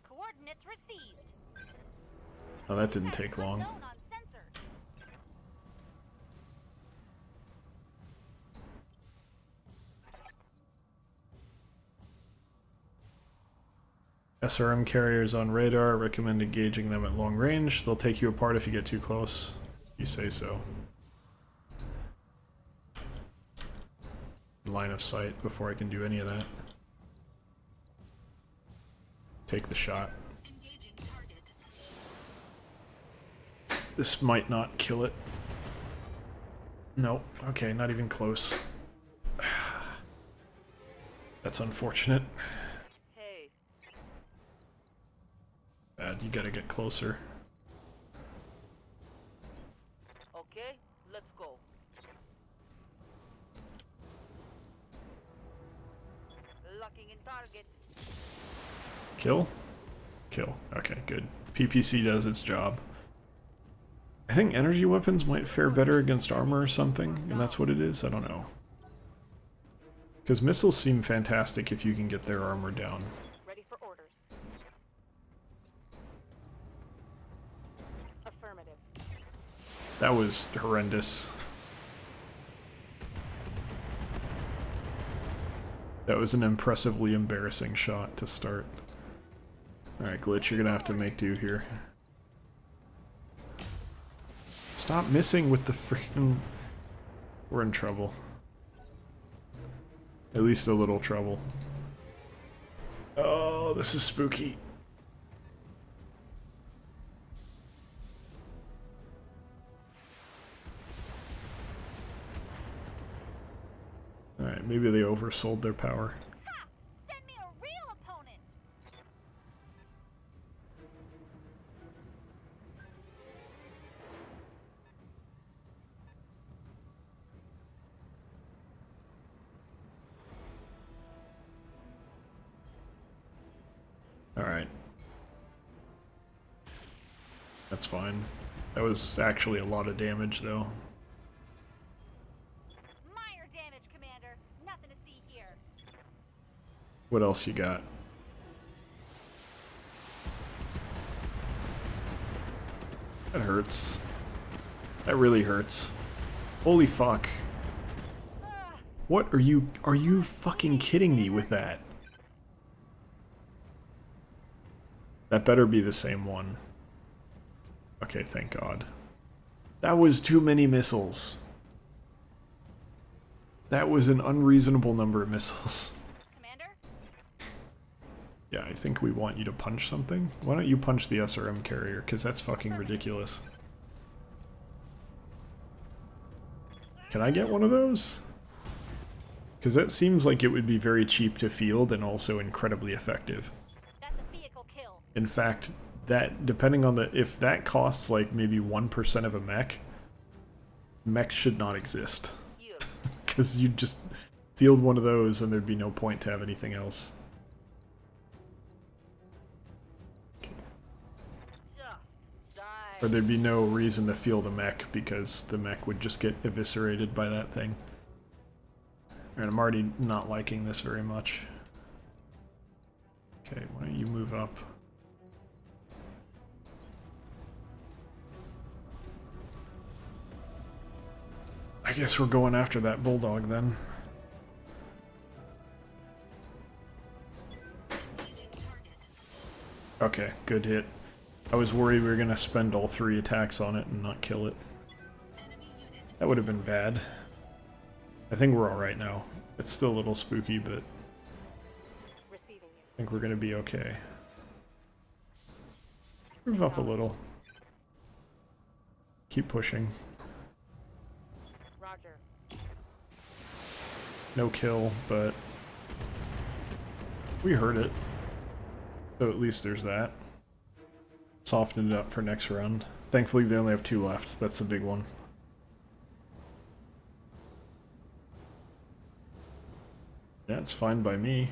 Coordinates received. Oh, that didn't take long. Unknown on sensors. SRM carriers on radar. Recommend engaging them at long range. They'll take you apart if you get too close. You say so. Line of sight before I can do any of that. Take the shot. This might not kill it. Nope. Okay, not even close. That's unfortunate. Hey, Bad, you gotta get closer. okay, let's go. Locking in target. Kill? Kill. Okay, good. PPC does its job. I think energy weapons might fare better against armor or something, and that's what it is? I don't know. Because missiles seem fantastic if you can get their armor down. Ready for orders. Affirmative. That was horrendous. That was an impressively embarrassing shot to start. Alright, Glitch, you're gonna have to make do here. Stop missing with the freaking... We're in trouble. At least a little trouble. Oh, this is spooky. Alright, maybe they oversold their power. Ha! Send me a real opponent. Alright. That's fine. That was actually a lot of damage, though. Minor damage, Commander. Nothing to see here. What else you got? That hurts. That really hurts. Holy fuck. What are you fucking kidding me with that? That better be the same one. Okay, thank God. That was too many missiles. That was an unreasonable number of missiles. Commander? Yeah, I think we want you to punch something. Why don't you punch the SRM carrier? Because that's fucking ridiculous. Can I get one of those? Because that seems like it would be very cheap to field and also incredibly effective. That's a vehicle kill. In fact, that, depending on the... if that costs like maybe 1% of a mech, mechs should not exist. You. Because you'd just field one of those and there'd be no point to have anything else. Just die. Or there'd be no reason to field a mech because the mech would just get eviscerated by that thing. And I'm already not liking this very much. Okay, why don't you move up? I guess we're going after that bulldog then. Okay, good hit. I was worried we were gonna spend all 3 attacks on it and not kill it. That would have been bad. I think we're alright now. It's still a little spooky, but... Receiving. think we're going to be okay. Move up a little. Keep pushing. Roger. No kill, but we heard it. So at least there's that. Softened it up for next round. Thankfully they only have 2 left. That's the big one. Yeah, it's fine by me.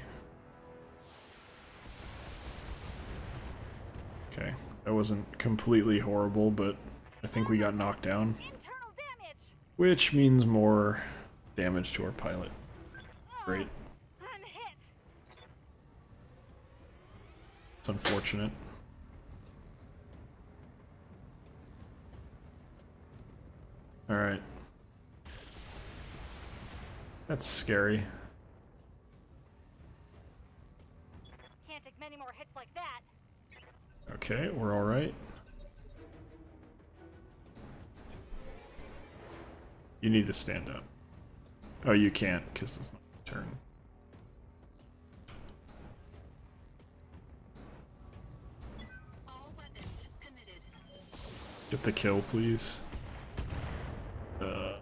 Okay, that wasn't completely horrible, but I think we got knocked down. Internal damage. Which means more damage to our pilot. Great. I'm hit. It's unfortunate. Alright. That's scary. Can't take many more hits like that. Okay, we're alright. You need to stand up. Oh, you can't, because it's not your turn. All weapons committed. Get the kill, please. What?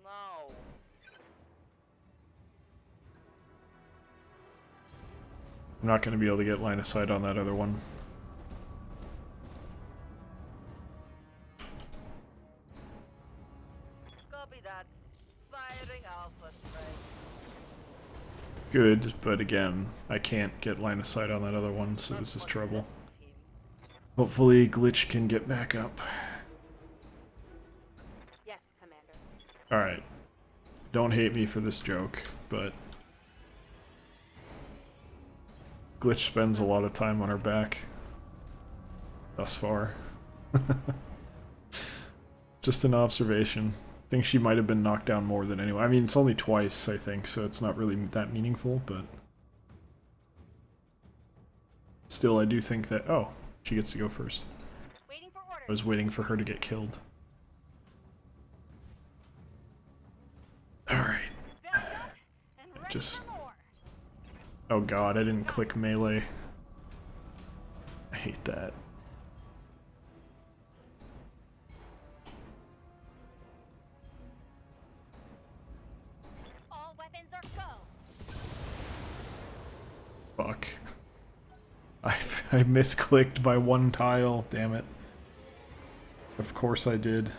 No. I'm not going to be able to get line of sight on that other one. Copy that. Firing alpha strike. Good, but again, I can't get line of sight on that other one, so this is trouble. Hopefully Glitch can get back up. Yes, Commander. Alright. Don't hate me for this joke, but Glitch spends a lot of time on her back. Thus far. Just an observation. I think she might have been knocked down more than anyone. I mean, it's only twice, I think, so it's not really that meaningful, but still, I do think that... Oh, she gets to go first. Waiting for orders. I was waiting for her to get killed. Alright. Bells up and ready Just... for more. Oh god, I didn't click melee. I hate that. All weapons are go. Fuck. I misclicked by 1 tile, damn it. Of course I did.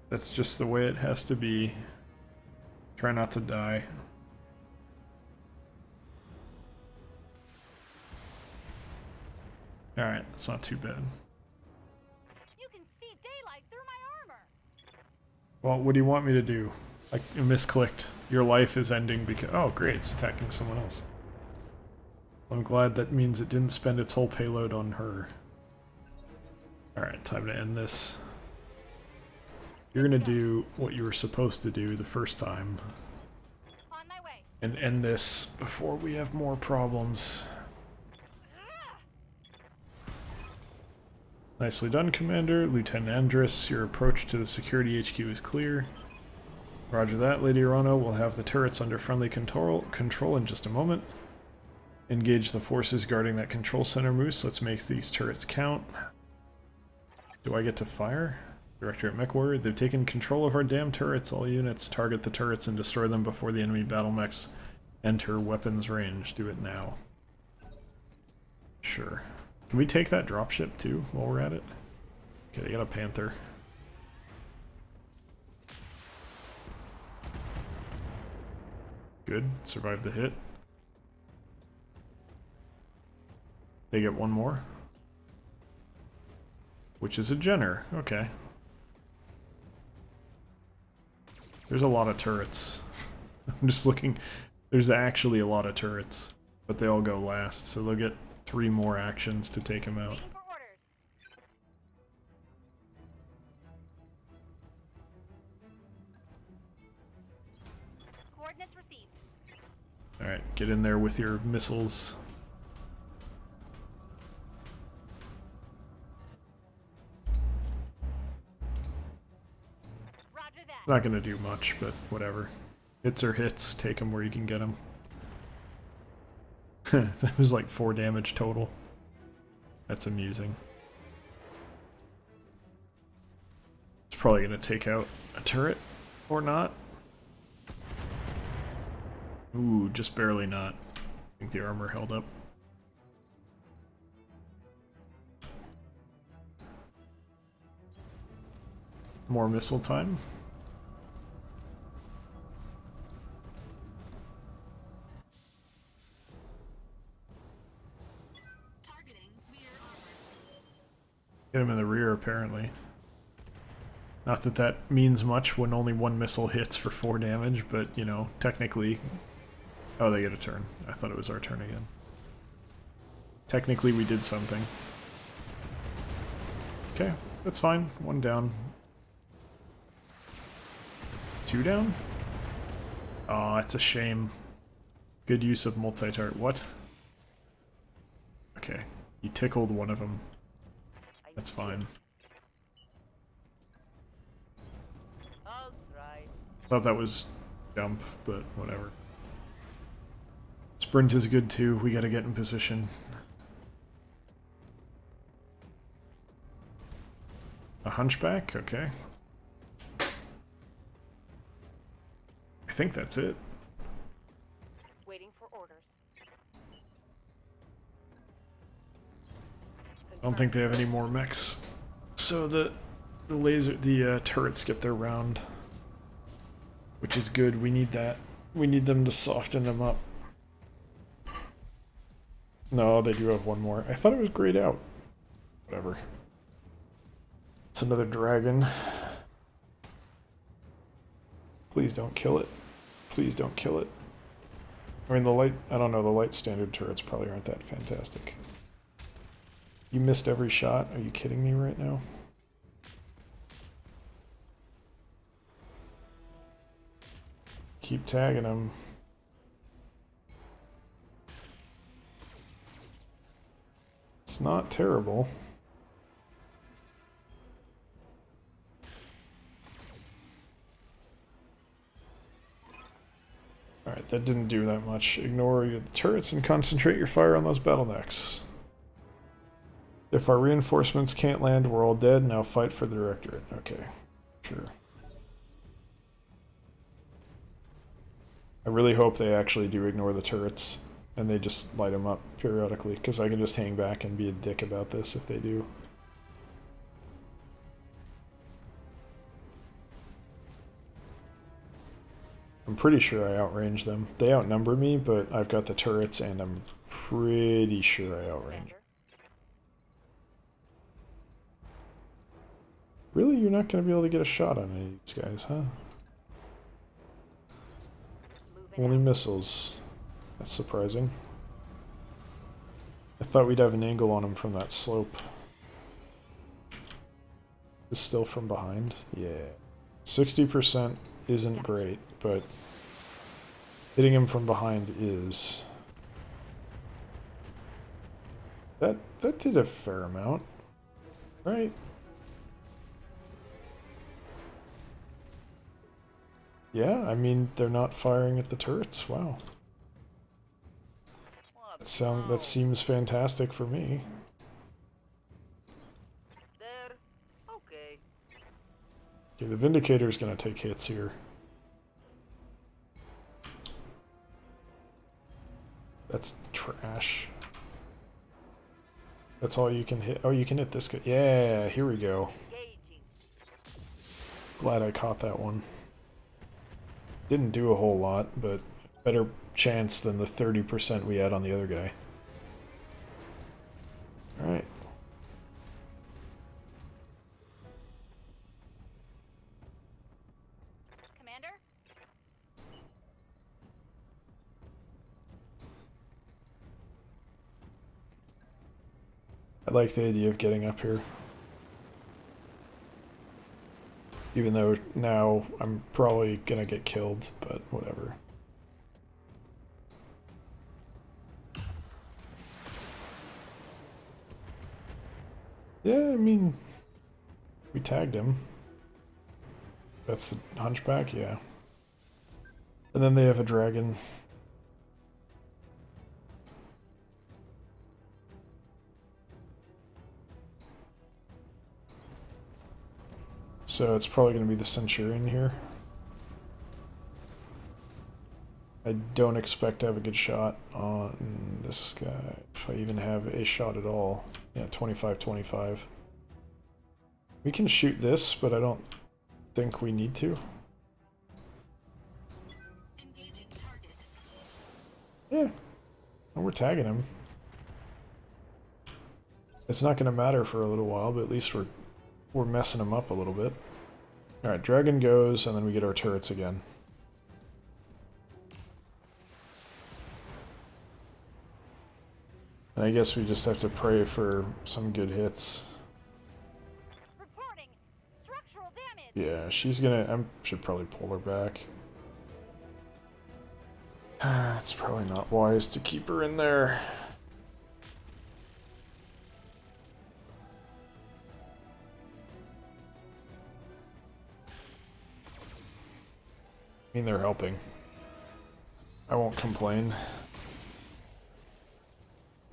That's just the way it has to be. Try not to die. Alright, that's not too bad. You can see daylight through my armor. Well, what do you want me to do? I misclicked. Your life is ending because... Oh, great, it's attacking someone else. I'm glad that means it didn't spend its whole payload on her. Alright, time to end this. You're gonna do what you were supposed to do the first time. On my way. And end this before we have more problems. Nicely done, Commander. Lieutenant Andrus, your approach to the security HQ is clear. Roger that, Lady Arano. We'll have the turrets under friendly control in just a moment. Engage the forces guarding that control center, Moose. Let's make these turrets count. Do I get to fire? Director at MechWarriors, they've taken control of our damn turrets. All units target the turrets and destroy them before the enemy BattleMechs enter weapons range. Do it now. Sure. Can we take that dropship too while we're at it? Okay, they got a Panther. Good, survived the hit. They get one more. Which is a Jenner, okay. There's a lot of turrets. I'm just looking, there's actually a lot of turrets, but they all go last, so they'll get 3 more actions to take them out. Waiting for orders. Coordinates received. Alright, get in there with your missiles. Roger that. Not gonna do much, but whatever. Hits are hits. Take them where you can get them. That was like 4 damage total. That's amusing. It's probably going to take out a turret. Or not. Ooh, just barely not. I think the armor held up. More missile time. Targeting rear armor. Get him in the rear, apparently. Not that that means much when only 1 missile hits for 4 damage, but, you know, technically... Oh, they get a turn. I thought it was our turn again. Technically, we did something. Okay, that's fine. 1 down. 2 down? Aw, it's a shame. Good use of multi-tart. What? Okay, you tickled one of them. That's fine. Thought that was dump, but whatever. Sprint is good too. We gotta get in position. A hunchback? Okay. I think that's it. Waiting for orders. I don't think they have any more mechs. So the turrets get their round. Which is good, we need that. We need them to soften them up. No, they do have 1 more. I thought it was grayed out. Whatever. It's another dragon. Please don't kill it. Please don't kill it. I mean, the light... I don't know, the light standard turrets probably aren't that fantastic. You missed every shot? Are you kidding me right now? Keep tagging them. It's not terrible. Alright, that didn't do that much. Ignore the turrets and concentrate your fire on those BattleMechs. If our reinforcements can't land, we're all dead. Now fight for the Directorate. Okay, sure. I really hope they actually do ignore the turrets and they just light them up periodically, because I can just hang back and be a dick about this if they do. I'm pretty sure I outrange them. They outnumber me, but I've got the turrets and I'm pretty sure I outrange. Really? You're not going to be able to get a shot on any of these guys, huh? Only missiles. That's surprising. I thought we'd have an angle on him from that slope. Is still from behind? Yeah. 60% isn't great, but hitting him from behind is. That did a fair amount, right? Yeah, I mean, they're not firing at the turrets. Wow. That seems fantastic for me. Okay, the Vindicator's gonna take hits here. That's trash. That's all you can hit. Oh, you can hit this guy. Yeah, here we go. Glad I caught that one. Didn't do a whole lot, but better chance than the 30% we had on the other guy. Alright. Commander? I like the idea of getting up here. Even though now I'm probably gonna get killed, but whatever. Yeah, I mean, we tagged him. That's the hunchback, yeah. And then they have a dragon. So it's probably going to be the Centurion here. I don't expect to have a good shot on this guy, if I even have a shot at all. Yeah, 25-25. We can shoot this, but I don't think we need to. Engaging target. Yeah, well, we're tagging him. It's not going to matter for a little while, but at least we're messing him up a little bit. Alright, dragon goes, and then we get our turrets again. And I guess we just have to pray for some good hits. Reporting structural damage. Yeah, she's gonna... I should probably pull her back. It's probably not wise to keep her in there. I mean, they're helping. I won't complain.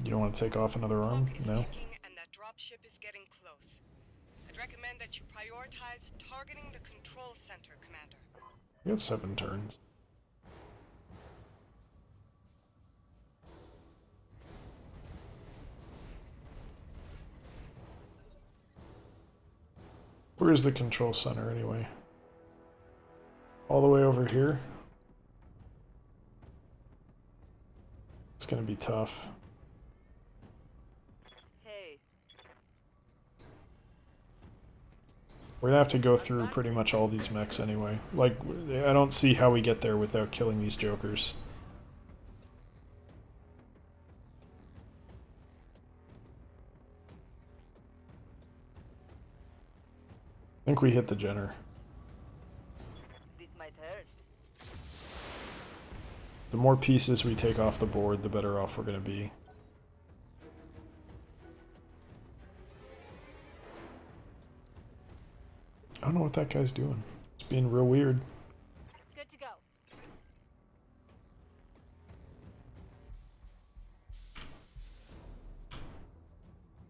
You don't want to take off another arm? No? And that dropship is getting close. I'd recommend that you prioritize targeting the control center, Commander. We got 7 turns. Where's the control center anyway? All the way over here? It's gonna be tough. Hey. We're gonna have to go through pretty much all these mechs anyway. Like, I don't see how we get there without killing these jokers. I think we hit the Jenner. This might hurt. The more pieces we take off the board, the better off we're gonna be. I don't know what that guy's doing. It's being real weird. Good to go.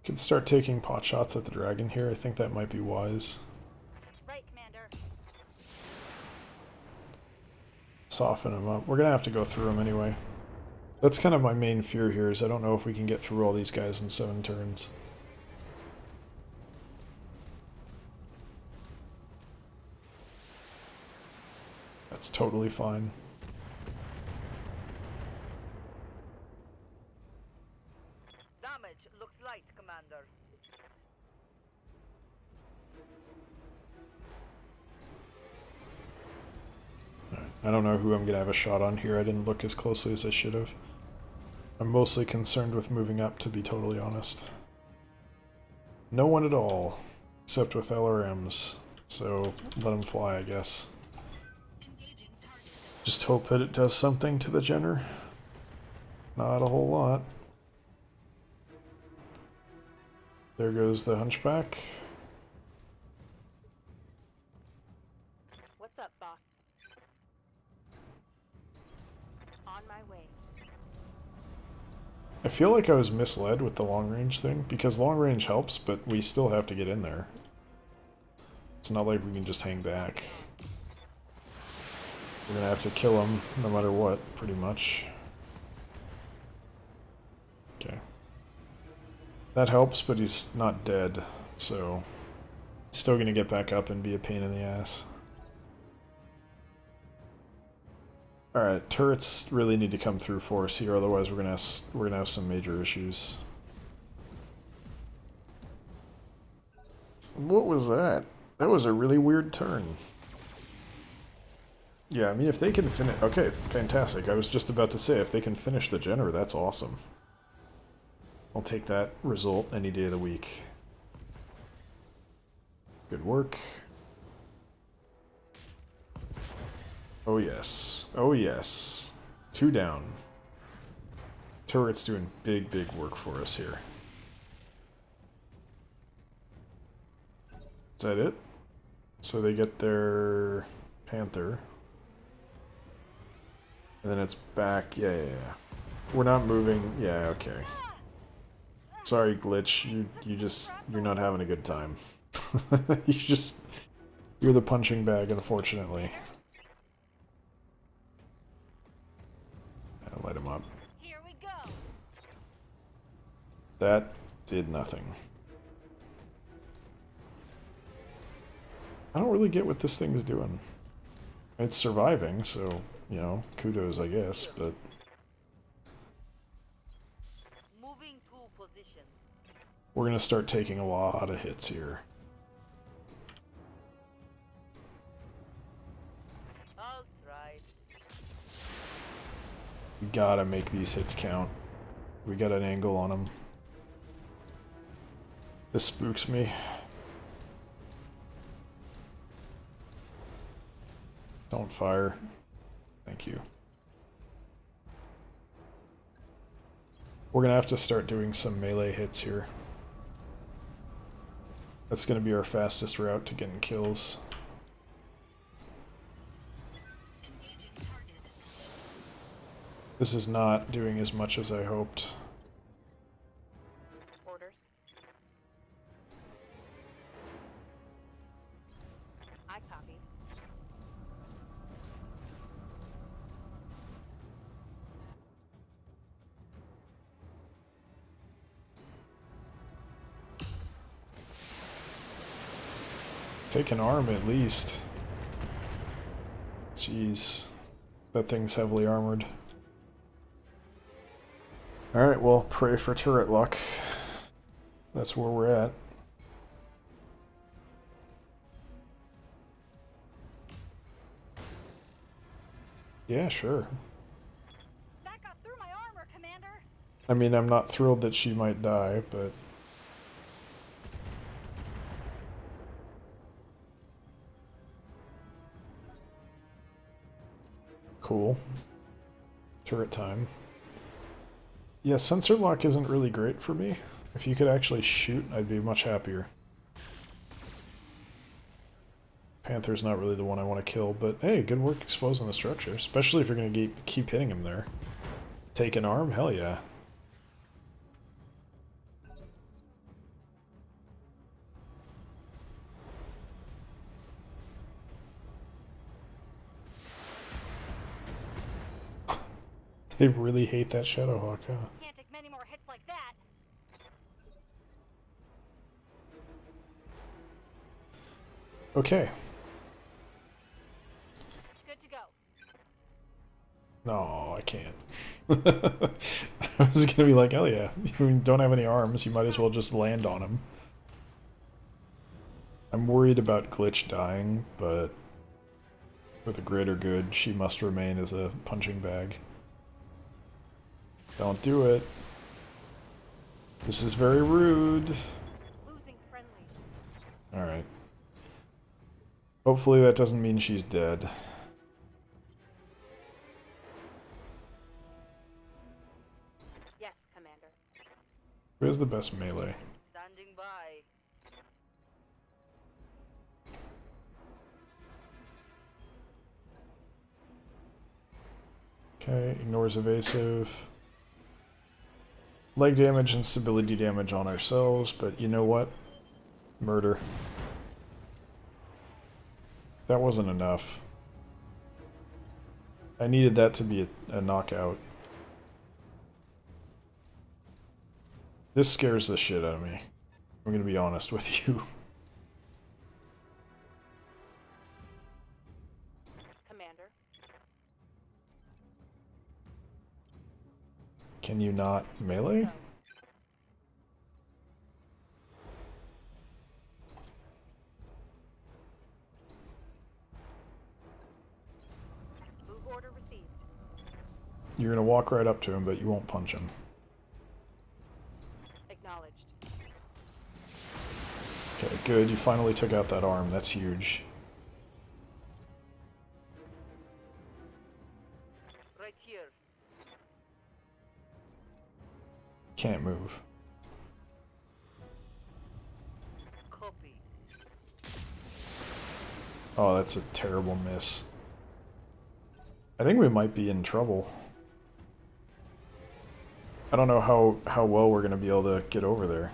Could start taking pot shots at the dragon here. I think that might be wise. Right, Commander. Soften him up. We're gonna have to go through him anyway. That's kind of my main fear here, is I don't know if we can get through all these guys in 7 turns. That's totally fine. Damage looks light, Commander. I don't know who I'm gonna have a shot on here. I didn't look as closely as I should have. I'm mostly concerned with moving up, to be totally honest. No one at all, except with LRMs. So let them fly, I guess. Engaging target. Just hope that it does something to the Jenner. Not a whole lot. There goes the Hunchback. What's up, boss? On my way. I feel like I was misled with the long range thing, because long range helps, but we still have to get in there. It's not like we can just hang back. We're gonna have to kill him no matter what, pretty much. Okay. That helps, but he's not dead, so he's still gonna get back up and be a pain in the ass. Alright, turrets really need to come through for us here, otherwise we're gonna have some major issues. What was that? That was a really weird turn. Yeah, I mean, if they can finish... Okay, fantastic. I was just about to say, if they can finish the Jenner, that's awesome. I'll take that result any day of the week. Good work. Oh yes. Oh yes. 2 down. Turret's doing big, big work for us here. Is that it? So they get their Panther. And then it's back. Yeah, yeah, yeah. We're not moving. Yeah, okay. Sorry, glitch. You're not having a good time. You're the punching bag, unfortunately. Yeah, light him up. Here we go. That did nothing. I don't really get what this thing's doing. It's surviving, so, you know, kudos, I guess, but... Moving to position. We're gonna start taking a lot of hits here. I'll try. We gotta make these hits count. We got an angle on them. This spooks me. Don't fire. Thank you. We're gonna have to start doing some melee hits here. That's gonna be our fastest route to getting kills. Engaging target. This is not doing as much as I hoped. Orders. I copy. Take an arm at least. Jeez. That thing's heavily armored. Alright, well, pray for turret luck. That's where we're at. Yeah, sure. That got through my armor, Commander. I mean, I'm not thrilled that she might die, but... Cool. Turret time. Yeah, sensor lock isn't really great for me. If you could actually shoot, I'd be much happier. Panther's not really the one I want to kill, but hey, good work exposing the structure, especially if you're going to keep hitting him there. Take an arm? Hell yeah. They really hate that Shadowhawk, huh? Can't take many more hits like that. Okay. Good to go. No, I can't. I was gonna be like, hell yeah. You don't have any arms, you might as well just land on him. I'm worried about Glitch dying, but for the greater good, she must remain as a punching bag. Don't do it. This is very rude. Losing friendly. Alright. Hopefully that doesn't mean she's dead. Yes, Commander. Who has the best melee? Standing by. Okay, ignores evasive. Leg damage and stability damage on ourselves, but you know what? Murder. That wasn't enough. I needed that to be a knockout. This scares the shit out of me. I'm gonna be honest with you. Commander. Can you not melee? Move order received. You're gonna walk right up to him, but you won't punch him. Acknowledged. Okay, good. You finally took out that arm. That's huge. Right here. Can't move. Copy. Oh, that's a terrible miss. I think we might be in trouble. I don't know how well we're going to be able to get over there.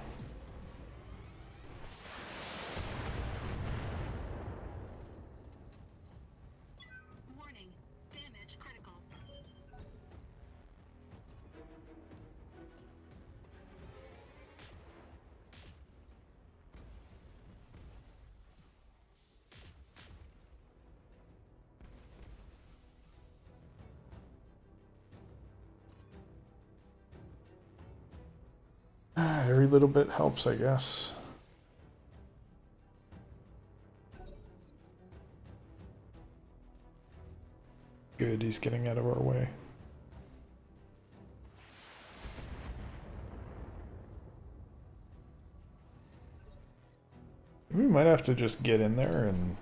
Warning. Damage critical. Every little bit helps, I guess. Good, he's getting out of our way. We might have to just get in there and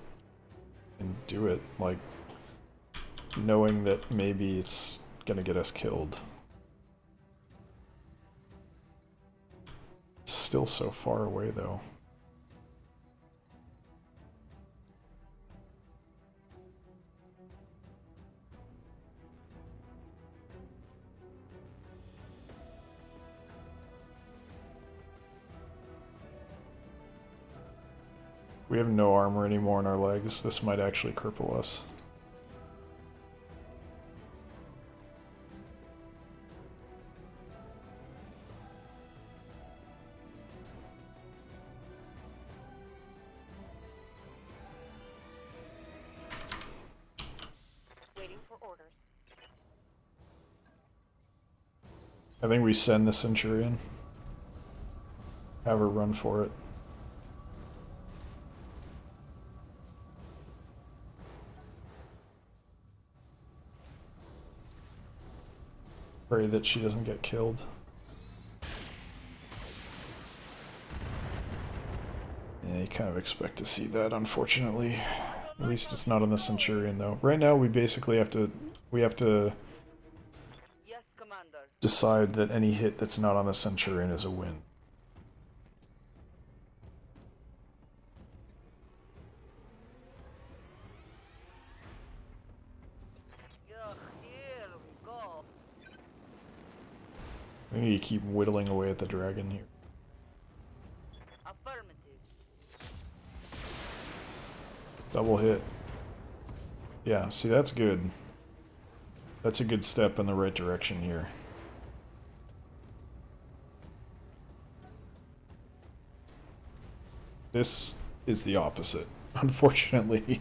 do it, like, knowing that maybe it's gonna get us killed. It's still so far away, though. We have no armor anymore in our legs. This might actually cripple us. Waiting for orders. I think we send the Centurion. Have her run for it. Pray that she doesn't get killed. Yeah, you kind of expect to see that, unfortunately. At least it's not on the Centurion, though. Right now, we basically have to Yes, Commander. decide that any hit that's not on the Centurion is a win. Yeah, here we go. I think you keep whittling away at the dragon here. Affirmative. Double hit. Yeah, see, that's good. That's a good step in the right direction here. This is the opposite, unfortunately.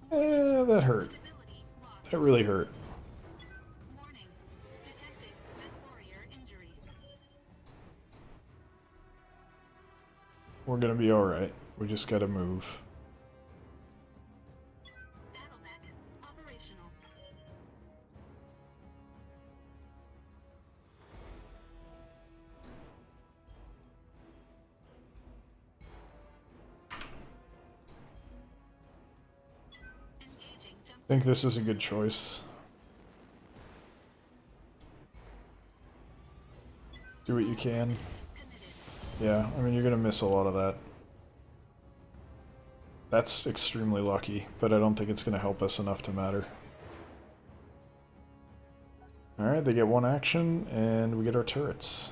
That hurt. Stability lost. That really hurt. Warning. Detected MechWarrior injury. We're gonna be alright. We just gotta move. BattleMech operational. Engaging jump. I think this is a good choice. Do what you can. Committed. Yeah, I mean, you're gonna miss a lot of that. That's extremely lucky, but I don't think it's gonna help us enough to matter. Alright, they get one action, and we get our turrets.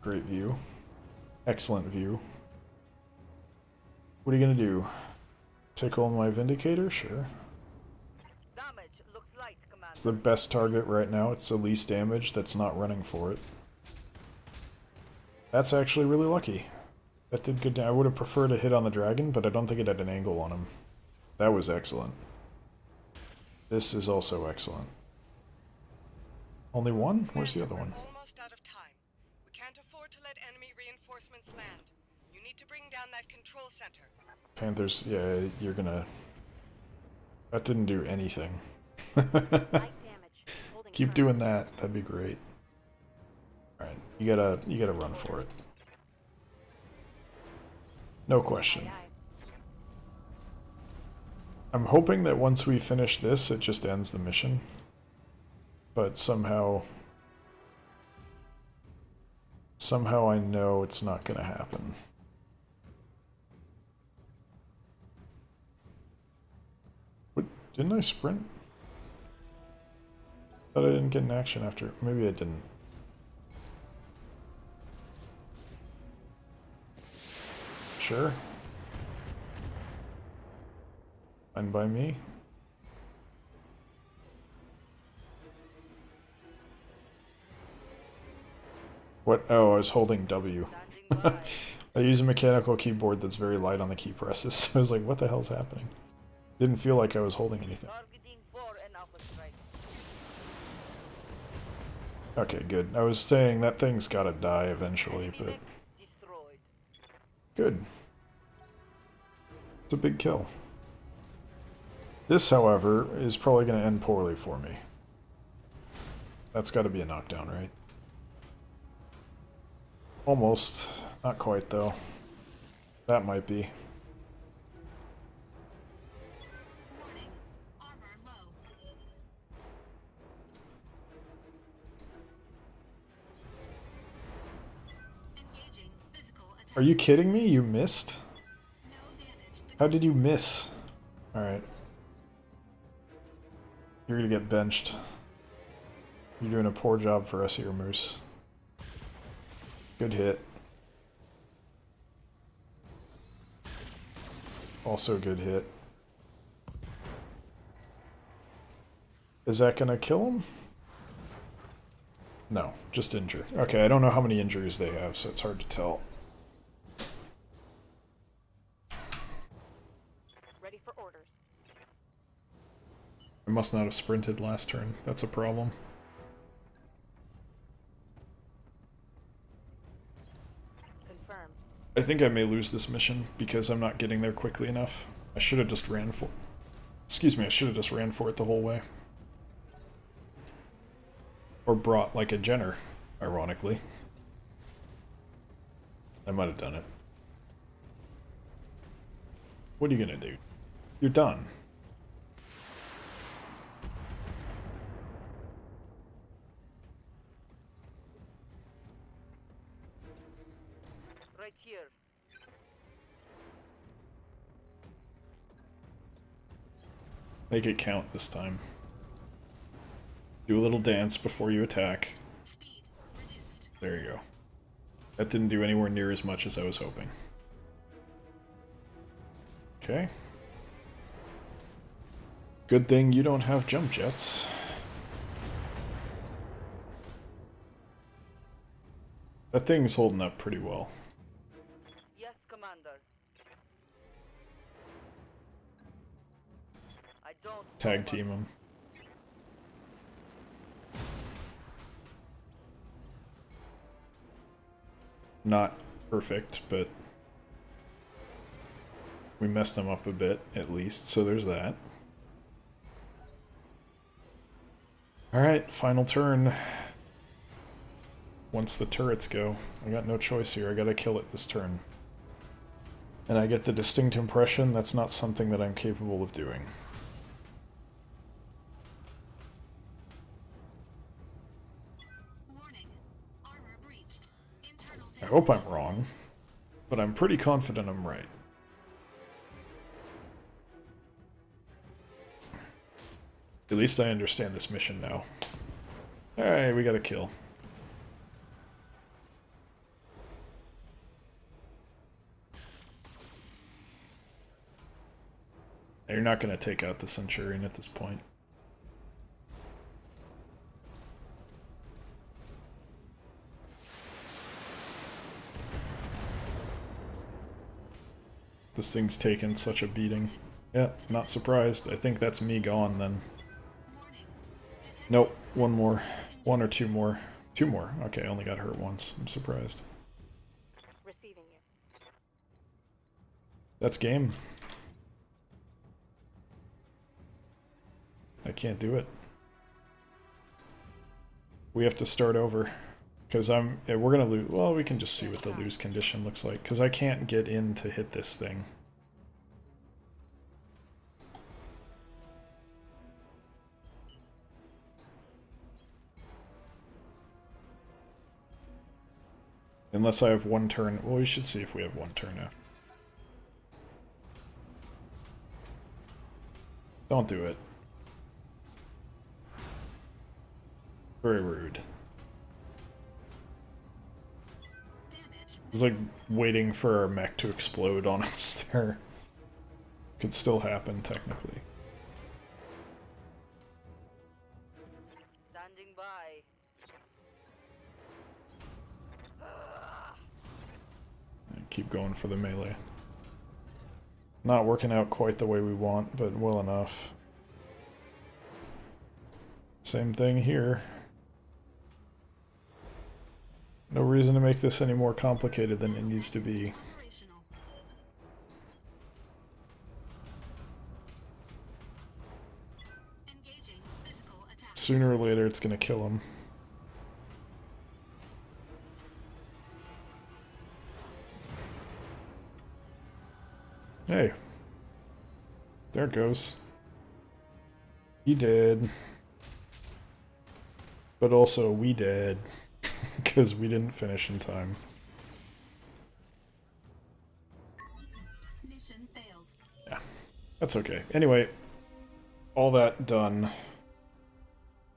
Great view. Excellent view. What are you gonna do? Tickle my Vindicator? Sure. Damage looks light, Commander. It's the best target right now. It's the least damage that's not running for it. That's actually really lucky. That did good. I would have preferred a hit on the dragon, but I don't think it had an angle on him. That was excellent. This is also excellent. Only one? Where's the other one? We're almost out of time. We can't afford to let enemy reinforcements land. You need to bring down that control center. Panthers, yeah, you're gonna... That didn't do anything. Light damage. Holding Keep firm. doing that. That'd be great. Alright, you gotta run for it. No question. Aye, aye. I'm hoping that once we finish this, it just ends the mission. But somehow Somehow I know it's not going to happen. What, didn't I sprint? Thought I didn't get an action after. Maybe I didn't. Sure. Fine by me. What? Oh, I was holding W. I use a mechanical keyboard that's very light on the key presses. So I was like, what the hell's happening? Didn't feel like I was holding anything. Okay, good. I was saying that thing's gotta die eventually, but... Good. It's a big kill. This, however, is probably gonna end poorly for me. That's gotta be a knockdown, right? Almost. Not quite, though. That might be. Warning. Armor low. Engaging physical attack. Are you kidding me? You missed? No damage. How did you miss? Alright. You're gonna get benched. You're doing a poor job for us here, Moose. Good hit. Also good hit. Is that gonna kill him? No, just injure. Okay, I don't know how many injuries they have, so it's hard to tell. Ready for orders. I must not have sprinted last turn. That's a problem. Confirmed. I think I may lose this mission because I'm not getting there quickly enough. I should have just ran for... Excuse me, I should have just ran for it the whole way. Or brought, like, a Jenner, ironically. I might have done it. What are you gonna do? You're done. Right here. Make it count this time. Do a little dance before you attack. Speed reduced. There you go. That didn't do anywhere near as much as I was hoping. Okay. Good thing you don't have jump jets. That thing's holding up pretty well. Yes, Commander. I don't... Tag team him. Not perfect, but we messed them up a bit, at least, so there's that. Alright, final turn. Once the turrets go, I got no choice here, I gotta kill it this turn. And I get the distinct impression that's not something that I'm capable of doing. Warning. Armor breached. Internal I hope I'm wrong, but I'm pretty confident I'm right. At least I understand this mission now. Alright, we got a kill. You're not going to take out the Centurion at this point. This thing's taken such a beating. Yeah, not surprised. I think that's me gone then. warning. Detecting Nope, one more. One or two more. Two more. Okay, I only got hurt once. I'm surprised. Receiving you. That's game. I can't do it. We have to start over. Because we're gonna lose. Well, we can just see what the lose condition looks like. Because I can't get in to hit this thing. Unless I have one turn. Well, we should see if we have one turn after. Don't do it. Very rude. It was like waiting for our mech to explode on us there. Could still happen, technically. Standing by. Keep going for the melee. Not working out quite the way we want, but well enough. Same thing here. No reason to make this any more complicated than it needs to be. Operational. Engaging physical attack. Sooner or later it's gonna kill him. Hey. There it goes. He did. But also we did. Because we didn't finish in time. Mission failed. Yeah. That's okay. Anyway, all that done.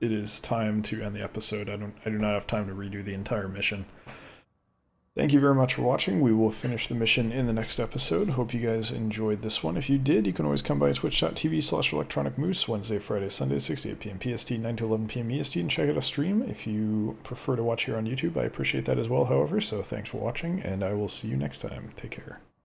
It is time to end the episode. I do not have time to redo the entire mission. Thank you very much for watching. We will finish the mission in the next episode. Hope you guys enjoyed this one. If you did, you can always come by twitch.tv/electronicmoose Wednesday, Friday, Sunday, 6 to 8 p.m. PST, 9 to 11 p.m. EST, and check out a stream if you prefer to watch here on YouTube. I appreciate that as well, however, so thanks for watching, and I will see you next time. Take care.